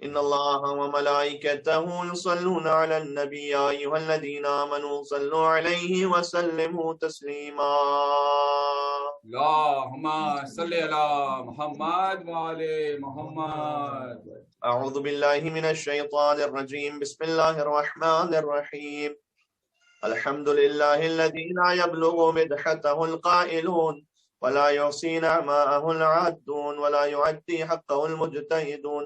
إن الله وملائكته يصلون على النبي يا أيها الذين آمنوا صلوا عليه وسلموا تسليما اللهم صل على محمد وعلى محمد. أعوذ بالله من الشيطان الرجيم بسم الله الرحمن الرحيم الحمد لله الذي لا يبلغ مدحته القائلون ولا يحصي نعماءه العادون ولا يعدي حقه المجتهدون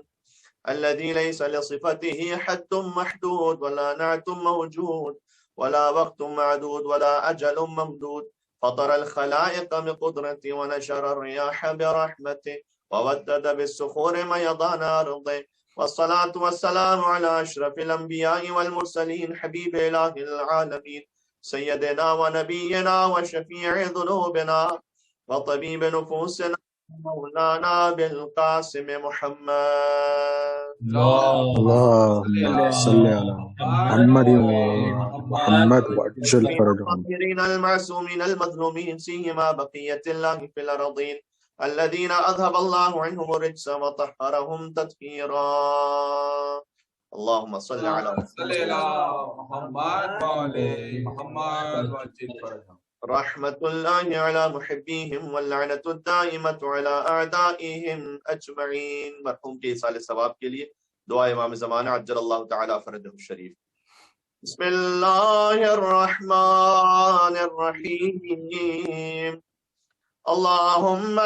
الذي ليس لصفته حد محدود ولا نعت موجود ولا وقت معدود ولا أجل ممدود فطر الخلائق بقدرته ونشر الرياح برحمته وودد بالصخور ميضان أرضه والصلاة والسلام على أشرف الأنبياء والمرسلين حبيب إله العالمين سيدنا ونبينا وشفيع ذنوبنا وطبيب نفوسنا مولانا بالقاسم محمد. اللهم صل على محمد ومحمد وعجل فرجهم. الطاهرين المعصومين المظلومين سيما بقية الله في الأرضين الذين أذهب الله عنهم الرجس وطهرهم تطهيرا. اللهم صل على محمد وعلى محمد وعجل فرجهم. رحمة الله على محبيهم واللعنة الدائمة على أعدائهم أجمعين. مرحوم کے ایصال ثواب کے لیے دعا امام زمانہ عجل اللہ تعالی فرجہ الشریف. بسم اللہ الرحمن الرحیم. اللهم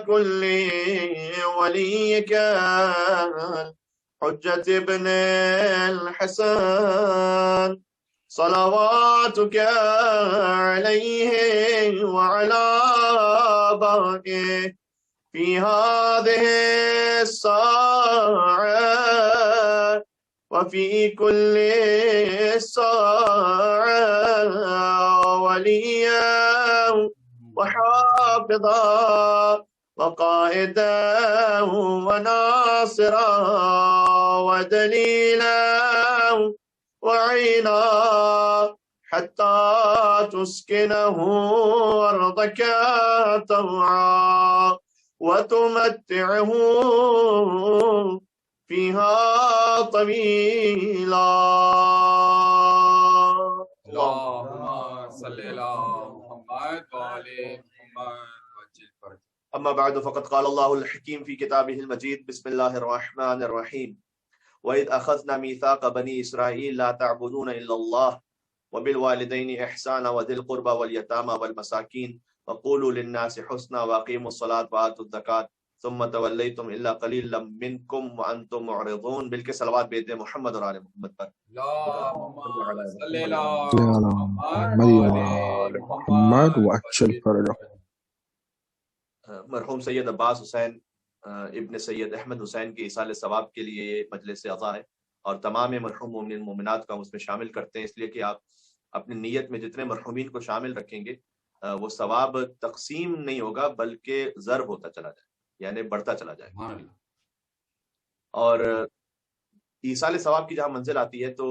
كن وليك حجة ابن الحسن صلواتك عليه وعلى آبائه في هذه الساعة وفي كل ساعة وليا وحافظا وقائدا وناصرا ودليلا وعينا حتى تسكنه أرضك طوعا وتمتعه فيها طويلا. اللهم صل على محمد وعلى محمد وعجل فرجهم. أما بعد فقد قال الله الحكيم في كتابه المجيد بسم الله الرحمن الرحيم وإذ أخذنا ميثاق بني إسرائيل لا تعبدون إلا الله وبالوالدين إحسانا وذي القربى واليتامى والمساكين وقولوا للناس حسنا وأقيموا الصلاة وآتوا الزكاة ثم توليتم إلا قليلا منكم وأنتم معرضون. بل کے صلوات بھیج دیں محمد اور آل محمد پر. اللهم صل على محمد وعلى محمد وعجل فرجهم. مرحوم سید عباس حسین ابن سید احمد حسین کے ایصال ثواب کے لیے یہ مجلس عطا ہے اور تمام مرحوم مومنین مومنات کو ہم اس میں شامل کرتے ہیں، اس لیے کہ آپ اپنی نیت میں جتنے مرحومین کو شامل رکھیں گے وہ ثواب تقسیم نہیں ہوگا بلکہ ضرب ہوتا چلا جائے، یعنی بڑھتا چلا جائے. اور ایصال ثواب کی جہاں منزل آتی ہے تو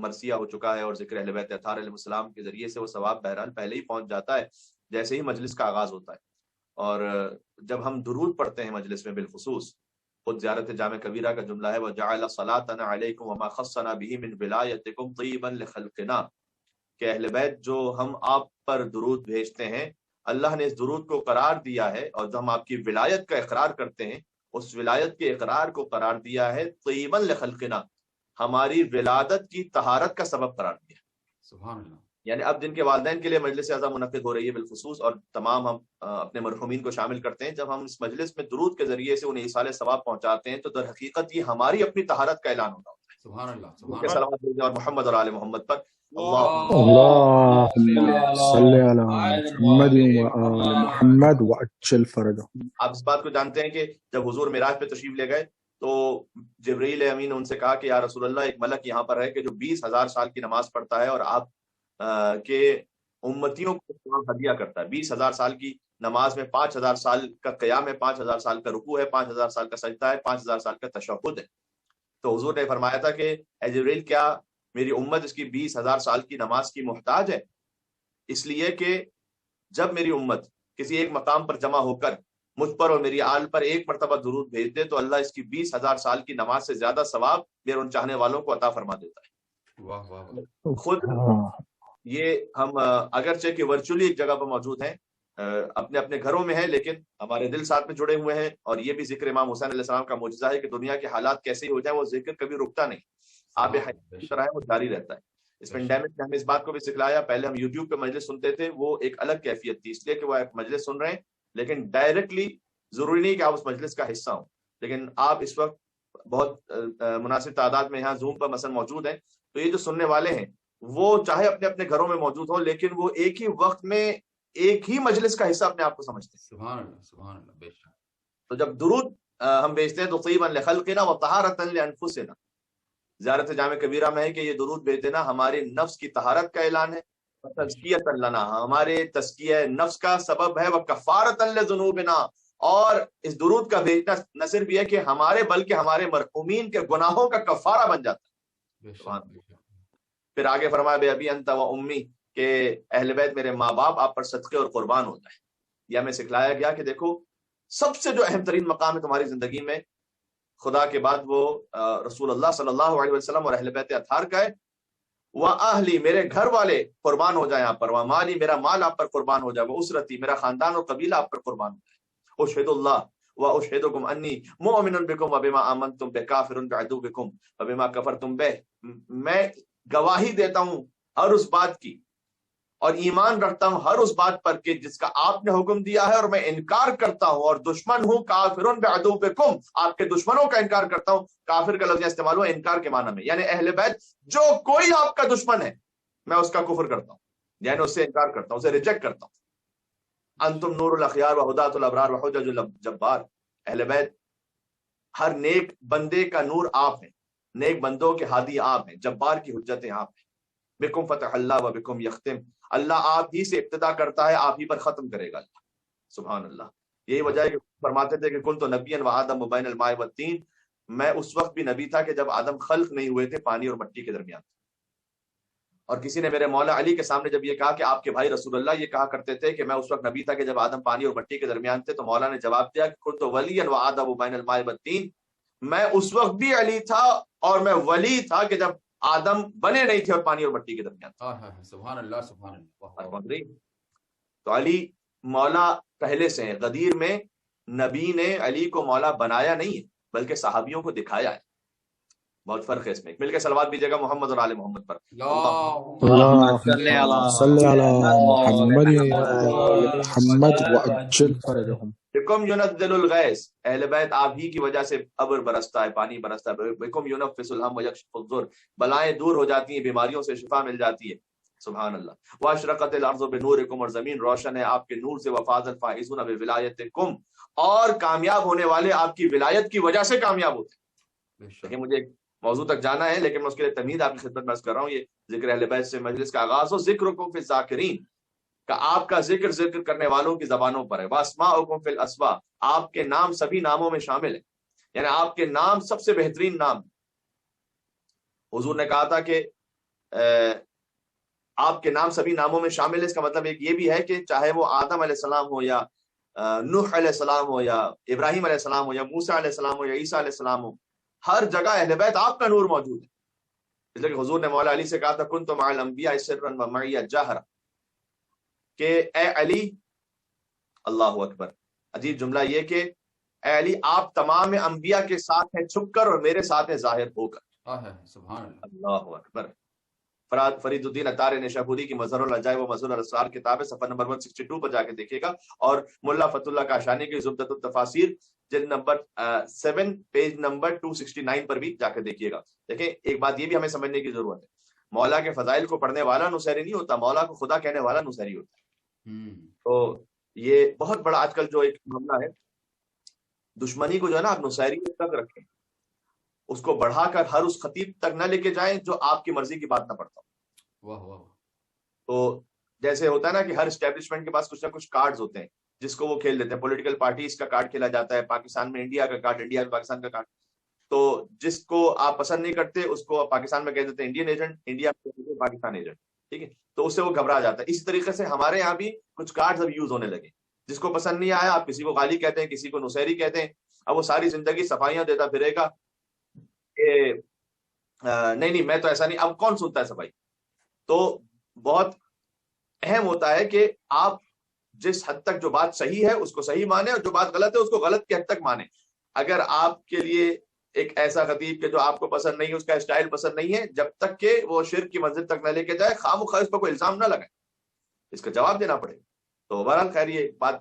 مرثیہ ہو چکا ہے اور ذکر اہل بیت اطہار علیہ السلام کے ذریعے سے وہ ثواب بہرحال پہلے ہی پہنچ جاتا ہے جیسے ہی مجلس کا آغاز ہوتا ہے. اور جب ہم درود پڑھتے ہیں مجلس میں بالخصوص، خود زیارت جامع کبیرہ کا جملہ ہے وَجَعَلَ صَلَاتَنَا عَلَيْكُمْ وَمَا خَصَّنَا بِهِ مِنْ وِلَایَتِكُمْ طِيبًا لِخَلْقِنَا، کہ اہل بیت جو ہم آپ پر درود بھیجتے ہیں اللہ نے اس درود کو قرار دیا ہے، اور جو ہم آپ کی ولایت کا اقرار کرتے ہیں اس ولایت کے اقرار کو قرار دیا ہے طیبا لخلقنا، ہماری ولادت کی طہارت کا سبب قرار دیا. سبحان اللہ. یعنی اب جن کے والدین کے لیے مجلس اعظم منعقد ہو رہی ہے بالخصوص، اور تمام ہم اپنے مرحومین کو شامل کرتے ہیں، جب ہم اس مجلس میں درود کے ذریعے سے انہیں ایصال ثواب پہنچاتے ہیں تو در حقیقت یہ ہماری اپنی طہارت کا اعلان ہوتا ہے. سبحان اللہ. صلوات اور محمد اور آل محمد پر. اللهم صل على محمد وآل محمد وعجل فرجهم. آپ اس بات کو جانتے ہیں کہ جب حضور معراج پہ تشریف لے گئے تو جبرائیل امین نے ان سے کہا کہ یا رسول اللہ ایک ملک یہاں پر ہے کہ جو 20,000 سال کی نماز پڑھتا ہے اور آپ کے امتیوں کو ہدیہ کرتا ہے. 20,000 سال کی نماز میں 5,000 سال کا قیام ہے، 5,000 سال کا رکوع ہے، 5,000 سال کا سجدہ ہے، 5,000 سال کا تشہد ہے. تو حضور نے فرمایا تھا کہ اے جبرائیل کیا میری امت اس کی 20,000 سال کی نماز کی محتاج ہے؟ اس لیے کہ جب میری امت کسی ایک مقام پر جمع ہو کر مجھ پر اور میری آل پر 1 مرتبہ درود بھیج دے تو اللہ اس کی 20,000 سال کی نماز سے زیادہ ثواب میرے ان چاہنے والوں کو عطا فرما دیتا ہے۔ واہ واہ، خود یہ ہم اگرچہ کہ ورچولی ایک جگہ پر موجود ہیں، اپنے اپنے گھروں میں ہیں، لیکن ہمارے دل ساتھ میں جڑے ہوئے ہیں، اور یہ بھی ذکر امام حسین علیہ السلام کا معجزہ ہے کہ دنیا کے حالات کیسے ہی ہو جائیں وہ ذکر کبھی رکتا نہیں، آب حیات کی طرح ہے، وہ جاری رہتا ہے۔ اس پینڈیمک نے ہمیں اس بات کو بھی سکھلایا، پہلے ہم یوٹیوب پہ مجلس سنتے تھے، وہ ایک الگ کیفیت تھی، اس لیے کہ وہ ایک مجلس سن رہے ہیں، لیکن ڈائریکٹلی ضروری نہیں کہ آپ اس مجلس کا حصہ ہوں، لیکن آپ اس وقت بہت مناسب تعداد میں یہاں زوم پر مثلا موجود ہیں، تو یہ جو سننے والے ہیں وہ چاہے اپنے اپنے گھروں میں موجود ہوں، لیکن وہ ایک ہی وقت میں ایک ہی مجلس کا حصہ اپنے آپ کو سمجھتے ہیں۔ سبحان اللہ سبحان اللہ، بے شک۔ تو جب درود ہم بھیجتے ہیں تو طیبا لخلقنا وطہارتا لانفسنا، زیارت جامع کبیرہ میں ہے کہ یہ درود بھیج دینا ہمارے نفس کی طہارت کا اعلان ہے، تزکیۃ لنا، ہمارے تزکیہ نفس کا سبب ہے، وکفارۃ لذنوبنا، اور اس درود کا بھیجنا نہ صرف یہ کہ ہمارے بلکہ ہمارے مرحومین کے گناہوں کا کفارہ بن جاتا ہے۔ بے شک بے شک۔ پھر آگے فرمایا بے ابی انت و امی، کہ اہل بیت میرے ماں باپ آپ پر صدقے اور قربان ہوتا ہے۔ یہ ہمیں سکھلایا گیا کہ دیکھو سب سے جو اہم ترین مقام ہے تمہاری زندگی میں خدا کے بعد وہ رسول اللہ صلی اللہ علیہ وسلم اور اہل بیت اطہار کا ہے۔ وَأَهْلِي، میرے گھر والے قربان ہو جائیں آپ پر، وَمَالِي، میرا مال آپ پر قربان ہو جائے، وَأُسْرَتِي، میرا خاندان اور قبیلہ آپ پر قربان ہو جائے۔ أُشْهِدُ اللَّهَ وَأُشْهِدُكُمْ أَنِّي مُؤْمِنٌ بِكُمْ وَبِمَا آمَنْتُمْ بِهِ كَافِرٌ بِعَدُوِّكُمْ وَبِمَا كَفَرْتُمْ بِهِ، میں گواہی دیتا ہوں ہر اس بات کی اور ایمان رکھتا ہوں ہر اس بات پر کہ جس کا آپ نے حکم دیا ہے، اور میں انکار کرتا ہوں اور دشمن ہوں، کافرun بعدوکم، آپ کے دشمنوں کا انکار کرتا ہوں۔ کافر کا لفظ استعمال ہوا انکار کے معنی میں، یعنی اہل بیت جو کوئی آپ کا دشمن ہے میں اس کا کفر کرتا ہوں، یعنی اس سے انکار کرتا ہوں، اسے ریجیکٹ کرتا ہوں۔ انتم نور الاخیار وہداۃ الابرار وحجج الجبار، اہل بیت ہر نیک بندے کا نور آپ ہیں، نیک بندوں کے ہادی آپ ہیں، جبار کی حجتیں آپ ہیں۔ بکم فتح اللہ و بکم یختم، اللہ آپ ہی سے ابتدا کرتا ہے، آپ ہی پر ختم کرے گا اللہ۔ سبحان اللہ۔ یہی وجہ ہے کہ فرماتے تھے کہ کنت نبیا و آدم بین الماء والطین، میں اس وقت بھی نبی تھا کہ جب آدم خلق نہیں ہوئے تھے، پانی اور مٹی کے درمیان۔ اور کسی نے میرے مولا علی کے سامنے جب یہ کہا کہ آپ کے بھائی رسول اللہ یہ کہا کرتے تھے کہ میں اس وقت نبی تھا کہ جب آدم پانی اور مٹی کے درمیان تھے، تو مولا نے جواب دیا کہ کنت ولیا و آدم بین الماء والطین، میں اس وقت بھی علی تھا اور میں ولی تھا کہ جب آدم بنے نہیں تھے اور پانی اور مٹی کے درمیان تھے۔ سبحان اللہ سبحان اللہ۔ تو علی مولا پہلے سے ہیں، غدیر میں نبی نے علی کو مولا بنایا نہیں ہے بلکہ صحابیوں کو دکھایا ہے، بہت فرق ہے اس میں۔ مل کے صلوات بھی جگہ محمد اور آل محمد پر۔ اللهم صل على محمد وآل محمد وعجل فرجهم۔ بکم ينزل الغیث، اہل بیت آپ ہی کی وجہ سے ابر برستا ہے، پانی برستا ہے۔ بکم ينفس الهم ويكشف الضر، بلائیں دور ہو جاتی ہیں، بیماریوں سے شفا مل جاتی ہے۔ سبحان اللہ۔ واشرقت الارض بنورکم، اور زمین روشن ہے آپ کے نور سے۔ وفاز الفائزون بولایتکم، اور کامیاب ہونے والے آپ کی ولایت کی وجہ سے کامیاب ہوتے ہیں۔ لیکن مجھے ایک موضوع تک جانا ہے، لیکن میں اس کے لیے تمہید آپ کی خدمت میں عرض کر رہا ہوں۔ یہ ذکر اہل بیت سے مجلس کا آغاز ہو، ذکرکم فی الذاکرین، کہ آپ کا ذکر کرنے والوں کی زبانوں پر ہے۔ واسماؤکم فی الاسوا، آپ کے نام سبھی ناموں میں شامل ہے، یعنی آپ کے نام سب سے بہترین نام۔ حضور نے کہا تھا کہ آپ کے نام سبھی ناموں میں شامل ہے، اس کا مطلب ایک یہ بھی ہے کہ چاہے وہ آدم علیہ السلام ہو یا نوح علیہ السلام ہو یا ابراہیم علیہ السلام ہو یا موسیٰ علیہ السلام ہو یا عیسیٰ علیہ السلام ہو، ہر جگہ اہل بیت آپ کا نور موجود ہے۔ اس لیے کہ حضور نے مولا علی سے کہا تھا کنت مع الانبیاء سرا و معی جہرا، کہ اے علی، اللہ اکبر، عجیب جملہ یہ کہ اے علی آپ تمام انبیاء کے ساتھ ہیں چھپ کر اور میرے ساتھ ہیں ظاہر ہو کر۔ سبحان اللہ، اللہ اکبر۔ فرید الدین عطار نیشابوری کی مظہر العجائب و مظہر الاسرار کتاب ہے، صفحہ نمبر 162 پر جا کے دیکھیے گا، اور ملا فتح اللہ کاشانی کی زبدۃ التفاسیر جلد نمبر 7 پیج نمبر 269 پر بھی جا کے دیکھیے گا۔ دیکھیں ایک بات یہ بھی ہمیں سمجھنے کی ضرورت ہے، مولا کے فضائل کو پڑھنے والا نصیری نہیں ہوتا، مولا کو خدا کہنے والا نصیری ہوتا ہے۔ تو یہ بہت بڑا آج کل جو ایک معاملہ ہے، دشمنی کو جو ہے نا آپ نصیری تک رکھیں، اس کو بڑھا کر ہر اس خطیب تک نہ لے کے جائیں جو آپ کی مرضی کی بات نہ پڑھتا ہو۔ تو جیسے ہوتا ہے نا کہ ہر اسٹیبلشمنٹ کے پاس کچھ نہ کچھ کارڈز ہوتے ہیں جس کو وہ کھیل دیتے ہیں، پولیٹیکل پارٹیز کا کارڈ کھیلا جاتا ہے، پاکستان میں انڈیا کا کارڈ، انڈیا میں پاکستان کا کارڈ۔ تو جس کو آپ پسند نہیں کرتے اس کو پاکستان میں کہہ دیتے ہیں انڈین ایجنٹ، انڈیا میں کہتے ہیں پاکستان ایجنٹ، ٹھیک ہے، تو اس سے وہ گھبرا جاتا ہے۔ اسی طریقے سے ہمارے یہاں بھی کچھ کارڈز اب یوز ہونے لگے، جس کو پسند نہیں آیا آپ کسی کو غالی کہتے ہیں، کسی کو نصیری کہتے ہیں، اب وہ ساری زندگی صفائیاں دیتا پھرے گا کہ نہیں میں تو ایسا نہیں. اب کون سنتا ہے صفائی؟ تو بہت اہم ہوتا ہے کہ آپ جس حد تک جو بات صحیح ہے اس کو صحیح مانے، اور جو بات غلط ہے اس کو غلط کی حد تک مانے. اگر آپ کے لیے ایک ایسا خطیب کہ جو آپ کو پسند نہیں ہے، اس کا اسٹائل پسند نہیں ہے، جب تک کہ وہ شرک کی منزل تک نہ لے کے جائے، خواہ مخواہ اس پر کوئی الزام نہ لگائے، اس کا جواب دینا پڑے. تو بہرحال خیر یہ بات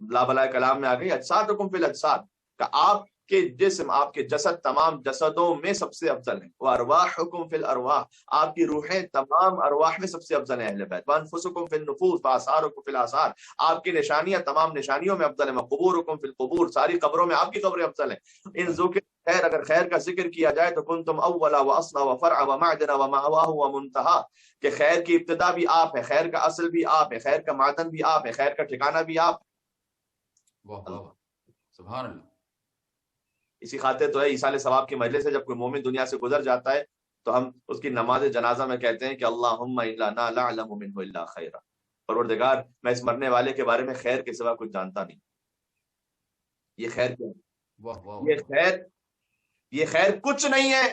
لا بلا کلام میں آ گئی. اجسادکم فی الاجساد کہ آپ کے جسم، آپ کے جسد تمام جسدوں میں سب سے افضل ہیں. وارواحکم فی الارواح، آپ کی روحیں تمام ارواح میں سب سے افضل ہیں اہل بیت. وانفسکم فی النفوس واثارکم فی الاثار، آپ کی نشانیاں تمام نشانیوں میں افضل ہیں. وقبورکم فی القبور، ساری قبروں میں آپ کی قبریں افضل ہیں. ان ذکر خیر، اگر خیر کا ذکر کیا جائے تو کنتم اولا واصلا وفرع ومعدن ومأواہ ومنتہا، کہ خیر کی ابتدا بھی آپ ہے، خیر کا اصل بھی آپ ہے، خیر کا معدن بھی آپ ہے، خیر کا ٹھکانہ بھی آپ. سبحان اللہ. اسی خاطر تو ہے ایصال ثواب کی مجلس سے جب کوئی مومن دنیا سے گزر جاتا ہے تو ہم اس کی نماز جنازہ میں کہتے ہیں کہ اللہم انا لا نعلم منہ الا خیرا، پروردگار میں اس مرنے والے کے بارے میں خیر کے سوا کچھ جانتا نہیں. یہ خیر کیا ہے؟ یہ خیر کچھ نہیں ہے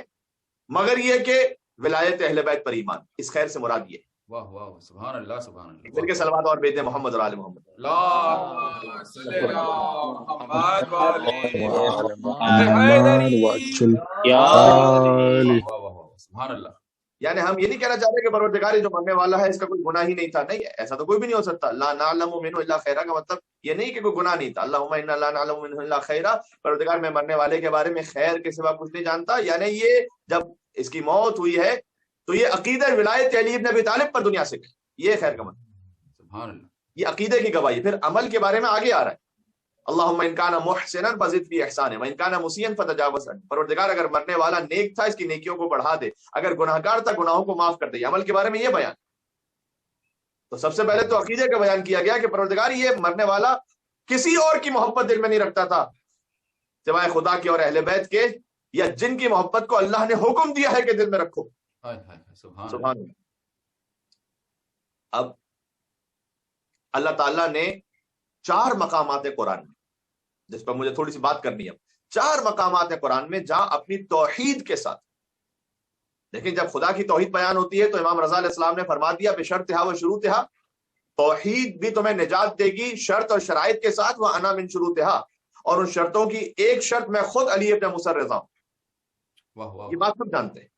مگر یہ کہ ولایت اہل بیت پر ایمان. اس خیر سے مراد یہ. واہ واہ سبحان اللہ سبحان اللہ. پھر کے صلوات اور بھیجیں محمد اور آل محمد. اللهم صل على محمد وعلى محمد وعجل آلہ. سبحان اللہ. یعنی ہم یہ نہیں کہنا چاہتے کہ پروردگار جو مرنے والا ہے اس کا کوئی گناہ ہی نہیں تھا. نہیں، ایسا تو کوئی بھی نہیں ہو سکتا. لا نعلم منہ الا خیرا کا مطلب یہ نہیں کہ کوئی گناہ نہیں تھا. اللہم انا لا نعلم منہ الا خیرا، پروردگار میں مرنے والے کے بارے میں خیر کے سوا کچھ نہیں جانتا. یعنی یہ جب اس کی موت ہوئی ہے تو یہ عقیدہ ولایت علی ابن ابی طالب پر دنیا سے گئی. یہ خیر کا مطلب، سبحان اللہ. یہ عقیدے کی گواہی. پھر عمل کے بارے میں آگے آ رہا ہے، اللہم ان کان محسنا فزد فی احسانہ وان کان مسیئا فتجاوز عنہ. پروردگار اگر مرنے والا نیک تھا اس کی نیکیوں کو بڑھا دے، اگر گناہگار تھا گناہوں کو معاف کر دے. عمل کے بارے میں یہ بیان. تو سب سے پہلے تو عقیدے کا بیان کیا گیا کہ پروردگار یہ مرنے والا کسی اور کی محبت دل میں نہیں رکھتا تھا سوائے خدا کے اور اہل بیت کے، یا جن کی محبت کو اللہ نے حکم دیا ہے کہ دل میں رکھو. سبحان اللہ. اب اللہ تعالیٰ نے 4 مقامات قرآن میں، جس پر مجھے تھوڑی سی بات کرنی ہے، 4 مقامات قرآن میں جہاں اپنی توحید کے ساتھ، لیکن جب خدا کی توحید بیان ہوتی ہے تو امام رضا علیہ السلام نے فرما دیا بشرطہا و شروطہا، توحید بھی تمہیں نجات دے گی شرط اور شرائط کے ساتھ. وانا من شروطہا، اور ان شرطوں کی ایک شرط میں خود علی ابن موسیٰ رضا ہوں. یہ بات سب جانتے ہیں.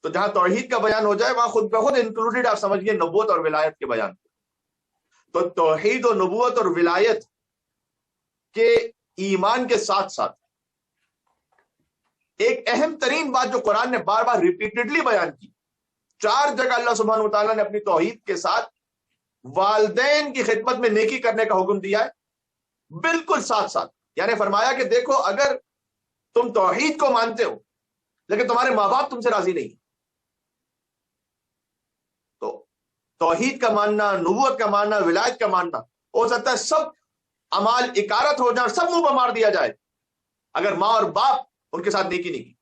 تو جہاں توحید کا بیان ہو جائے وہاں خود بخود انکلوڈیڈ آپ سمجھیے نبوت اور ولایت کے بیان. تو توحید و نبوت اور ولایت کے ایمان کے ساتھ ساتھ ایک اہم ترین بات جو قرآن نے بار بار ریپیٹڈلی بیان کی، 4 جگہ اللہ سبحانہ وتعالیٰ نے اپنی توحید کے ساتھ والدین کی خدمت میں نیکی کرنے کا حکم دیا ہے، بالکل ساتھ ساتھ. یعنی فرمایا کہ دیکھو اگر تم توحید کو مانتے ہو لیکن تمہارے ماں باپ تم سے راضی نہیں، تو توحید کا ماننا، نبوت کا ماننا، ولایت کا ماننا، ہو سکتا ہے سب اعمال اکارت ہو جائیں، سب منہ پر مار دیا جائے اگر ماں اور باپ ان کے ساتھ نیکی نہیں کی.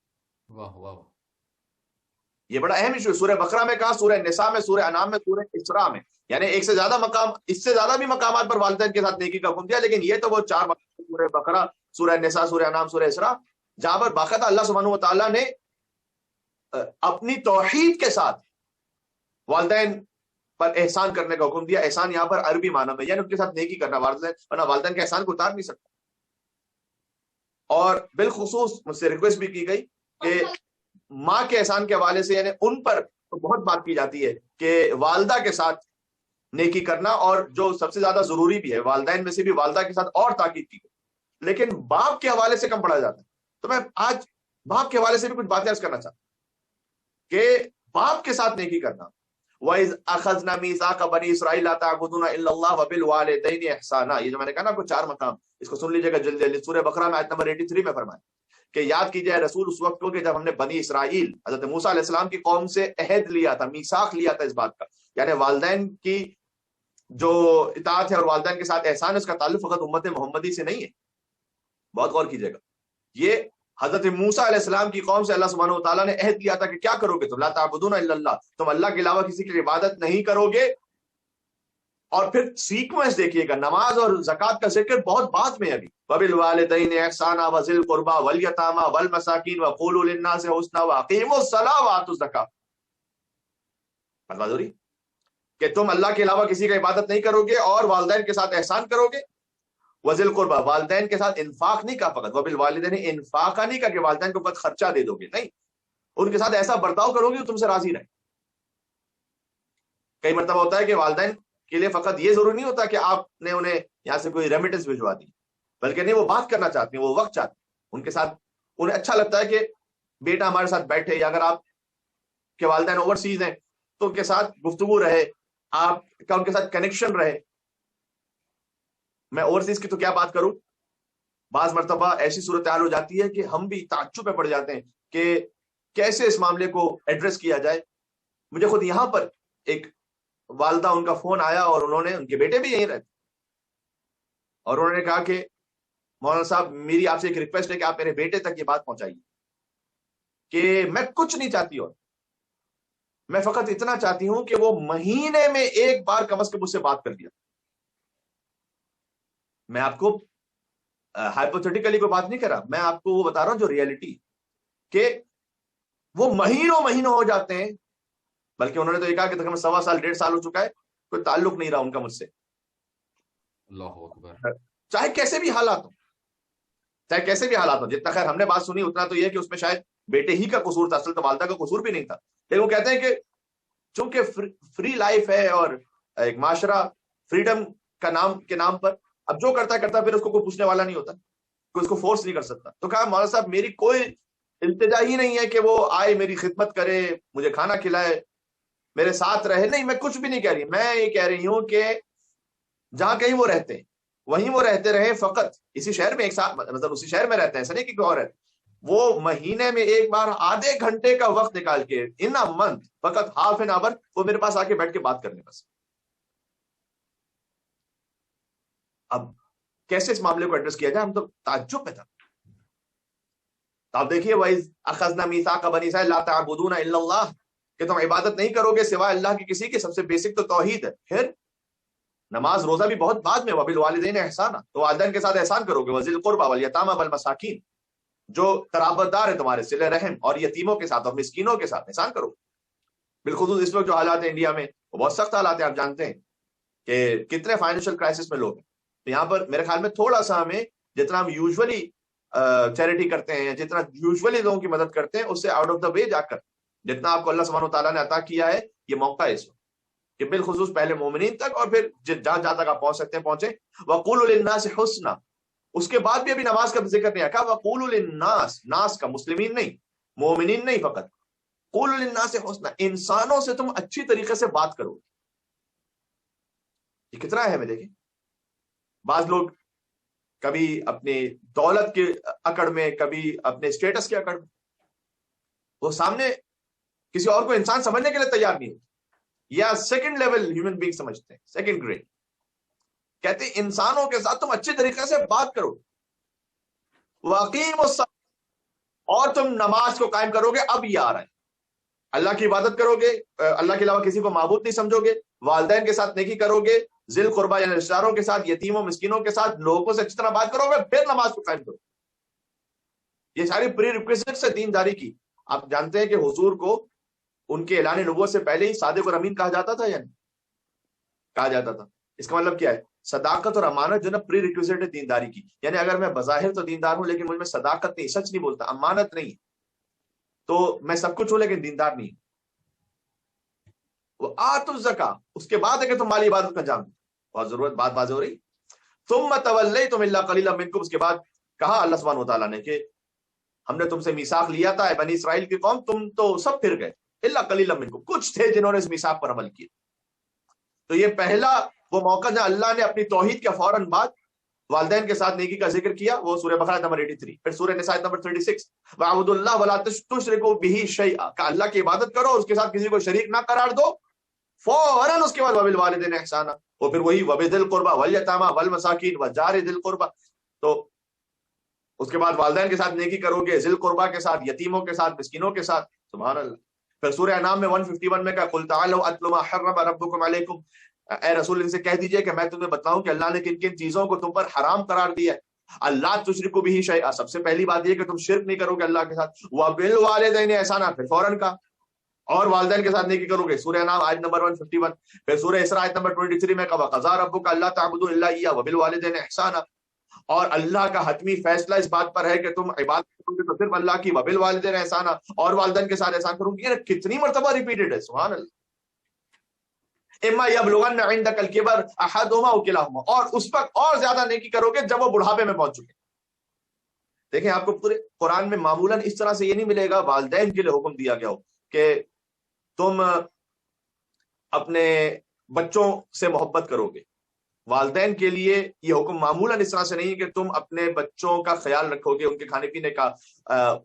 یہ بڑا اہم ایشو ہے. سورہ بقرہ میں کہا، سورہ نساء میں، سورہ انعام میں، سورہ اسراء میں، یعنی ایک سے زیادہ مقام، اس سے زیادہ بھی مقامات پر والدین کے ساتھ نیکی کا حکم دیا. لیکن یہ تو وہ 4 مقام، سورہ بقرہ، سورہ نساء، سورہ انعام، سورہ اسراء، جہاں پر باقاعدہ اللہ سبحانہ و تعالیٰ نے اپنی توحید کے ساتھ والدین پر احسان کرنے کا حکم دیا. احسان یہاں پر عربی معنی میں، یعنی ان کے ساتھ نیکی کرنا. والدین کے احسان کو اتار نہیں سکتا. اور بالخصوص مجھ سے ریکویسٹ بھی کی گئی کہ ماں کے احسان کے حوالے سے، یعنی ان پر بہت بات کی جاتی ہے کہ والدہ کے ساتھ نیکی کرنا، اور جو سب سے زیادہ ضروری بھی ہے والدین میں سے بھی والدہ کے ساتھ اور تاکید کی گئی، لیکن باپ کے حوالے سے کم پڑھا جاتا ہے. تو میں آج باپ کے حوالے سے بھی کچھ باتیں عرض کرنا چاہتا ہوں کہ باپ کے ساتھ نیکی کرنا. وَإِذْ أَخَذْنَا مِيثَاقَ بَنِي إِسْرَائِيلَ لَا تَعْبُدُونَ إِلَّا اللَّهَ وَبِالْوَالِدَيْنِ إِحْسَانًا. یہ جو میں نے کہا نا کوئی 4 مقام، اس کو سن لیجیے گا جلدی جلدی. سورہ بقرہ میں آیت نمبر 83 میں فرمایا کہ یاد کیجئے رسول اس وقت کو کہ جب ہم نے بنی اسرائیل حضرت موسیٰ علیہ السلام کی قوم سے عہد لیا تھا، میثاق لیا تھا اس بات کا، یعنی والدین کی جو اطاعت ہے اور والدین کے ساتھ احسان ہے، اس کا تعلق فقط امت محمدی سے نہیں ہے. بہت غور کیجیے گا. یہ حضرت موسیٰ علیہ السلام کی قوم سے اللہ سبحانہ و تعالیٰ نے عہد لیا تھا کہ کیا کرو گے تم، لا تعبدون الا اللہ، تم اللہ کے علاوہ کسی کی عبادت نہیں کرو گے. اور پھر سیکوینس دیکھیے گا، نماز اور زکوٰۃ کا ذکر بہت بعد میں ابھی، وبالوالدین احسانا وذی القربى والیتامی والمساکین وقولوا للناس حسنا واقیموا الصلاۃ وآتوا الزکاۃ. بات ہو رہی کہ تم اللہ کے علاوہ کسی کا عبادت نہیں کرو گے اور والدین کے ساتھ احسان کرو گے. وذی القربى والدین کے ساتھ انفاق نہیں کہا فقط، وبالوالدین انفاقا نہیں کہا کہ والدین کو فقط خرچہ دے دو گے، نہیں، ان کے ساتھ ایسا برتاؤ کرو گے جو تم سے راضی رہے. کئی مرتبہ ہوتا ہے کہ والدین کے لیے فقط یہ ضروری نہیں ہوتا کہ آپ نے انہیں یہاں سے کوئی ریمیٹنس بھجوا دی، بلکہ نہیں، وہ بات کرنا چاہتے ہیں، وہ وقت چاہتے ہیں ان کے ساتھ. انہیں اچھا لگتا ہے کہ بیٹا ہمارے ساتھ بیٹھے، یا اگر آپ کے والدین اوورسیز ہیں تو ان کے ساتھ گفتگو رہے، آپ کا ان کے ساتھ کنیکشن رہے. میں اوورسیز کی تو کیا بات کروں، بعض مرتبہ ایسی صورتحال ہو جاتی ہے کہ ہم بھی تعجب میں پڑ جاتے ہیں کہ کیسے اس معاملے کو ایڈریس کیا جائے. مجھے خود یہاں پر ایک والدہ، ان کا فون آیا اور انہوں نے، ان کے بیٹے بھی یہیں رہتے، اور انہوں نے کہا کہ مولانا صاحب میری آپ سے ایک ریکویسٹ ہے کہ آپ میرے بیٹے تک یہ بات پہنچائیے کہ میں کچھ نہیں چاہتی، اور میں فقط اتنا چاہتی ہوں کہ وہ مہینے میں ایک بار کم از کم مجھ سے بات کر دیا. میں آپ کو ہائپوتھیٹیکلی کوئی بات نہیں کر رہا، میں آپ کو وہ بتا رہا ہوں جو ریئلٹی، کہ وہ مہینوں ہو جاتے ہیں. بلکہ انہوں نے تو یہ کہا کہ تقریباً 1.25 سال 1.5 سال ہو چکا ہے، کوئی تعلق نہیں رہا ان کا مجھ سے. اللہ اکبر. چاہے کیسے بھی حالات ہوں، جتنا خیر ہم نے بات سنی اتنا تو یہ کہ اس میں شاید بیٹے ہی کا قصور تھا، اصل تو والدہ کا قصور بھی نہیں تھا. لیکن وہ کہتے ہیں کہ چونکہ فری لائف ہے اور ایک معاشرہ فریڈم کے نام پر اب جو کرتا پھر اس کو کوئی پوچھنے والا نہیں ہوتا، کوئی اس کو فورس نہیں کر سکتا. تو کہا مولانا صاحب میری کوئی التجا ہی نہیں ہے کہ وہ آئے میری خدمت کرے، مجھے کھانا کھلائے، میرے ساتھ رہے، نہیں، میں کچھ بھی نہیں کہہ رہی. میں یہ کہہ رہی ہوں کہ جہاں کہیں وہ رہتے ہیں وہیں وہ رہتے رہیں، فقط اسی شہر میں ایک ساتھ، مطلب اسی شہر میں رہتے ہیں، ایسا نہیں کہ کوئی اور ہے. وہ مہینے میں ایک بار آدھے گھنٹے کا وقت نکال کے ان اے منتھ، فقط ہاف این آور وہ میرے پاس آ کے بیٹھ کے بات کرنے. بس اب کیسے اس معاملے کو ایڈریس کیا جائے، ہم تو تعجب میں تھا. آپ دیکھیے وَإِذْ أَخَذْنَا مِيثَاقَ بَنِي إِسْرَائِيلَ لَا تَعْبُدُونَ إِلَّا اللَّهَ، کہ تم عبادت نہیں کرو گے سوائے اللہ کی کسی کی. سب سے بیسک تو توحید ہے. پھر نماز روزہ بھی بہت بعد میں. وَبِالْوَالِدَيْنِ إِحْسَانًا، تو والدین کے ساتھ احسان کرو گے. وَذِي الْقُرْبَى وَالْيَتَامَى وَالْمَسَاكِينَ، جو قرابت دار ہے تمہارے، صلہ رحم، اور یتیموں کے ساتھ اور مسکینوں کے ساتھ احسان کرو. بالخصوص اس وقت جو حالات ہیں انڈیا میں، وہ بہت سخت حالات ہیں. آپ جانتے ہیں کہ کتنے فائنینشیل کرائسس میں لوگ ہیں. تو یہاں پر میرے خیال میں تھوڑا سا ہمیں، جتنا ہم یوزولی چیریٹی کرتے ہیں، جتنا یوزولی لوگوں کی مدد کرتے ہیں، اس سے آؤٹ آف دا وے جا کر جتنا آپ کو اللہ سبحانہ وتعالیٰ نے عطا کیا ہے، یہ موقع ہے اس وقت کہ بالخصوص پہلے مومنین تک اور پھر جہاں تک آپ پہنچ سکتے ہیں پہنچیں. وَقُولُوا لِلنَّاسِ حُسْنًا، اس کے بعد بھی ابھی نماز کا ذکر نہیں آیا. وَقُولُوا لِلنَّاسِ، ناس کا مسلمین نہیں، مومنین نہیں، فقط قُولُوا لِلنَّاسِ حُسْنًا، انسانوں سے تم اچھی طریقے سے بات کرو. یہ کتنا ہے ہمیں دیکھیں. بعض لوگ کبھی اپنی دولت کے اکڑ میں، کبھی اپنے اسٹیٹس کے اکڑ میں، وہ سامنے کسی اور کو انسان سمجھنے کے لیے تیار نہیں ہوتے، یا سیکنڈ لیول ہیومن بینگ سمجھتے ہیں، سیکنڈ گریڈ. کہتے ہیں انسانوں کے ساتھ تم اچھے طریقے سے بات کرو. واقعی اور تم نماز کو قائم کرو گے. اب یہ آ رہا ہے، اللہ کی عبادت کرو گے، اللہ کے علاوہ کسی کو معبود نہیں سمجھو گے، والدین کے ساتھ نیکی کرو گے، ذی القربیٰ یعنی رشتہ داروں کے ساتھ، یتیموں مسکینوں کے ساتھ، لوگوں سے اچھی طرح بات کرو گے، پھر نماز کو قائم کرو. یہ ساری پری ریکویزٹس ہے دینداری کی. آپ جانتے ہیں کہ حضور کو ان کے اعلان نبوت سے پہلے ہی صادق اور امین کہا جاتا تھا، یعنی کہا جاتا تھا. اس کا مطلب کیا ہے؟ صداقت اور امانت جو نا پری ریکویزٹ ہے دینداری کی. یعنی اگر میں بظاہر تو دیندار ہوں لیکن مجھ میں صداقت نہیں، سچ نہیں بولتا، امانت نہیں، تو میں سب کچھ ہوں لیکن دیندار نہیں. وہ آتوا الزکاۃ، اس کے بعد ہے کہ تم مالی عبادت کا انجام دو. بہت ضرورت بات واضح ہو رہی. ثم تولیتم الا قلیلا منکم، اس کے بعد کہا اللہ سبحانہ وتعالیٰ نے کہ ہم نے تم سے میثاق لیا تھا، بنی اسرائیل کی قوم، تم تو سب پھر گئے، الا قلیلا منکم، کچھ تھے جنہوں نے اس میثاق پر عمل کیا. تو یہ پہلا وہ موقع جہاں اللہ نے اپنی توحید کے فوراً بعد والدین کے ساتھ نیکی کا ذکر کیا، وہ سورہ بقرہ نمبر 83، پھر سورہ نساء نمبر 36، وَاعْبُدُوا اللَّهَ وَلَا تُشْرِكُوا بِهِ شَيْئًا، کہ اللہ کی عبادت کرو اور اس کے ساتھ کسی کو شریک نہ قرار دو. فوراً اس کے بعد وَبِالْوَالِدَيْنِ إِحْسَانًا، وہ پھر وہی وَبِذِي الْقُرْبَى وَالْيَتَامَى وَالْمَسَاكِينِ وَجَارِ ذِي الْقُرْبَى. تو اس کے بعد والدین کے ساتھ نیکی کرو گے، ذی القربیٰ کے ساتھ، یتیموں کے ساتھ، مسکینوں کے ساتھ. سبحان اللہ. پھر سورہ انعام میں 151 میں کہا قُلْ تَعَالَوْا أَتْلُ مَا حَرَّمَ رَبُّكُمْ عَلَيْكُمْ، اے رسول ان سے کہہ دیجئے کہ میں تمہیں بتلاؤں کہ اللہ نے کن کن چیزوں کو تم پر حرام قرار دیا ہے. اللہ تشرکوا بہ شیئا، سب سے پہلی بات یہ کہ تم شرک نہیں کرو گے اللہ کے ساتھ. وبالوالدین احسانا، پھر فوراً کا اور والدین کے ساتھ نیکی کرو گے، سورہ انعام آیت نمبر 151. پھر سورہ اسراء آیت نمبر 23 میں کہا وقضى ربک الا تعبدوا الا ایہ وبالوالدین احسانا، اور اللہ کا حتمی فیصلہ اس بات پر ہے کہ تم عبادت کرو گے تو صرف اللہ کی، وبالوالدین احسانا، اور والدین کے ساتھ احسان کرو گے. یہ کتنی مرتبہ ریپیٹڈ ہے، سبحان اللہ. اما یبلغن عندک الکبر احدہما او کلاہما، اور اس وقت اور زیادہ نیکی کرو گے جب وہ بڑھاپے میں پہنچ چکے. دیکھیں آپ کو پورے قرآن میں معمولاً اس طرح سے یہ نہیں ملے گا والدین کے لیے حکم دیا گیا ہو کہ تم اپنے بچوں سے محبت کرو گے. والدین کے لیے یہ حکم معمولاً اس طرح سے نہیں کہ تم اپنے بچوں کا خیال رکھو گے، ان کے کھانے پینے کا،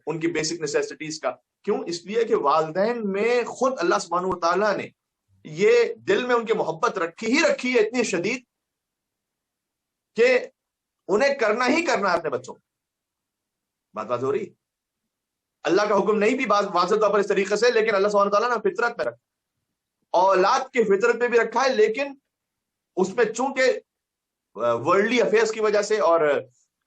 ان کی بیسک نیسیسٹیز کا. کیوں؟ اس لیے کہ والدین میں خود اللہ سبحانہ و تعالیٰ نے یہ دل میں ان کی محبت رکھی ہے اتنی شدید کہ انہیں کرنا ہی کرنا ہے اپنے بچوں. بات ہو رہی؟ اللہ کا حکم نہیں بھی واضح طور پر اس طریقے سے، لیکن اللہ سبحانہ تعالیٰ نے فطرت میں رکھا، اولاد کی فطرت پہ بھی رکھا ہے، لیکن اس میں چونکہ ورلڈلی افیئرس کی وجہ سے اور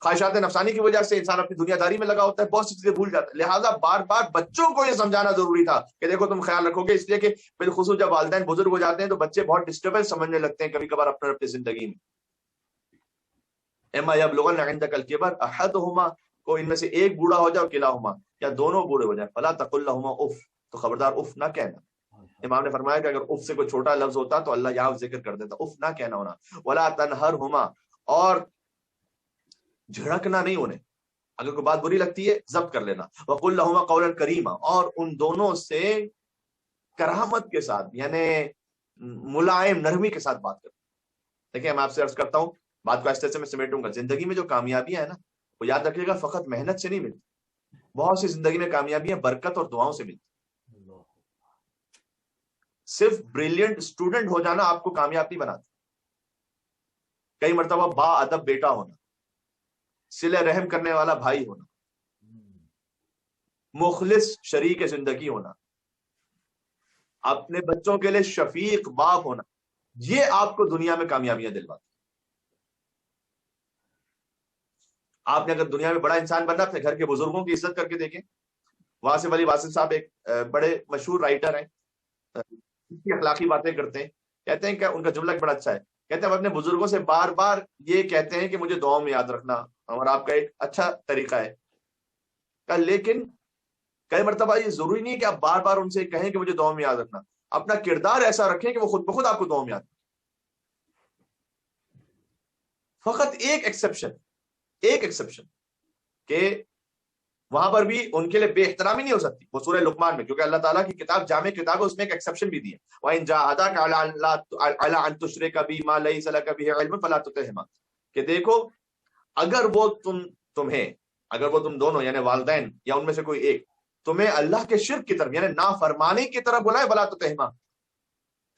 خواہشات نفسانی کی وجہ سے انسان اپنی دنیا داری میں لگا ہوتا ہے، بہت سی چیزیں بھول جاتا ہے. لہٰذا بار بار بچوں کو یہ سمجھانا ضروری تھا کہ دیکھو تم خیال رکھو گے، اس لیے کہ بالخصوص جب والدین بزرگ ہو جاتے ہیں تو بچے بہت ڈسٹربنس سمجھنے لگتے ہیں کبھی کبھار اپنی زندگی میں. اما یبلغن عندک الکبر احدہما، کو ان میں سے ایک بوڑھا ہو جائے، کلاہما، یا دونوں بوڑھے ہو جائیں، فلا تقل لہما اف، تو خبردار اف نہ کہنا. امام نے فرمایا کہ اگر اف سے کوئی چھوٹا لفظ ہوتا تو اللہ یہاں ذکر کر دیتا، اف نہ کہنا ہونا. ولا تنہرہما، اور جھڑکنا نہیں انہیں، اگر کوئی بات بری لگتی ہے ضبط کر لینا. وقل لہما قولا کریما، اور ان دونوں سے کرامت کے ساتھ یعنی ملائم نرمی کے ساتھ بات کرنا. دیکھیں میں آپ سے عرض کرتا ہوں، بات کو ایسے میں سمیٹوں گا. زندگی میں جو کامیابیاں ہیں نا، وہ یاد رکھیے گا فقط محنت سے نہیں ملتی. بہت سی زندگی میں کامیابیاں برکت اور دعاؤں سے ملتی. صرف بریلینٹ اسٹوڈنٹ ہو جانا آپ کو کامیاب نہیں بناتا. کئی مرتبہ با ادب بیٹا ہونا، صلہ رحم کرنے والا بھائی ہونا، مخلص شریک زندگی ہونا، اپنے بچوں کے لیے شفیق باپ ہونا، یہ آپ کو دنیا میں کامیابیاں دلواتا. آپ نے اگر دنیا میں بڑا انسان بننا، اپنے گھر کے بزرگوں کی عزت کر کے دیکھیں. واسف علی واسف صاحب ایک بڑے مشہور رائٹر ہیں، اخلاقی باتیں کرتے ہیں. کہتے ہیں کہ ان کا جملہ بڑا اچھا ہے، کہتے ہیں ہم اپنے بزرگوں سے بار بار یہ کہتے ہیں کہ مجھے دعاؤں میں یاد رکھنا، اور آپ کا ایک اچھا طریقہ ہے. لیکن کئی مرتبہ یہ ضروری نہیں ہے کہ آپ بار بار ان سے کہیں کہ مجھے دعاؤں میں یاد رکھنا. اپنا کردار ایسا رکھیں کہ وہ خود بخود آپ کو دعاؤں میں یاد رکھیں. فقط ایک ایکسپشن کہ وہاں پر بھی ان کے لیے بے احترامی نہیں ہو سکتی، وہ سورہ لقمان میں، کیونکہ اللہ تعالیٰ کی کتاب جامع کتاب ہے، اس میں ایک ایکسپشن بھی دیا. وَإِن جَاهَدَاكَ عَلَىٰ أَن تُشْرِكَ بِي مَا لَيْسَ لَكَ بِهِ عِلْمٌ فَلَا تُطِعْهُمَا، کہ دیکھو اگر وہ تم دونوں یعنی والدین یا ان میں سے کوئی ایک تمہیں اللہ کے شرک کی طرف یعنی نافرمانی کی طرف بلائے، فَلَا تُطِعْهُمَا،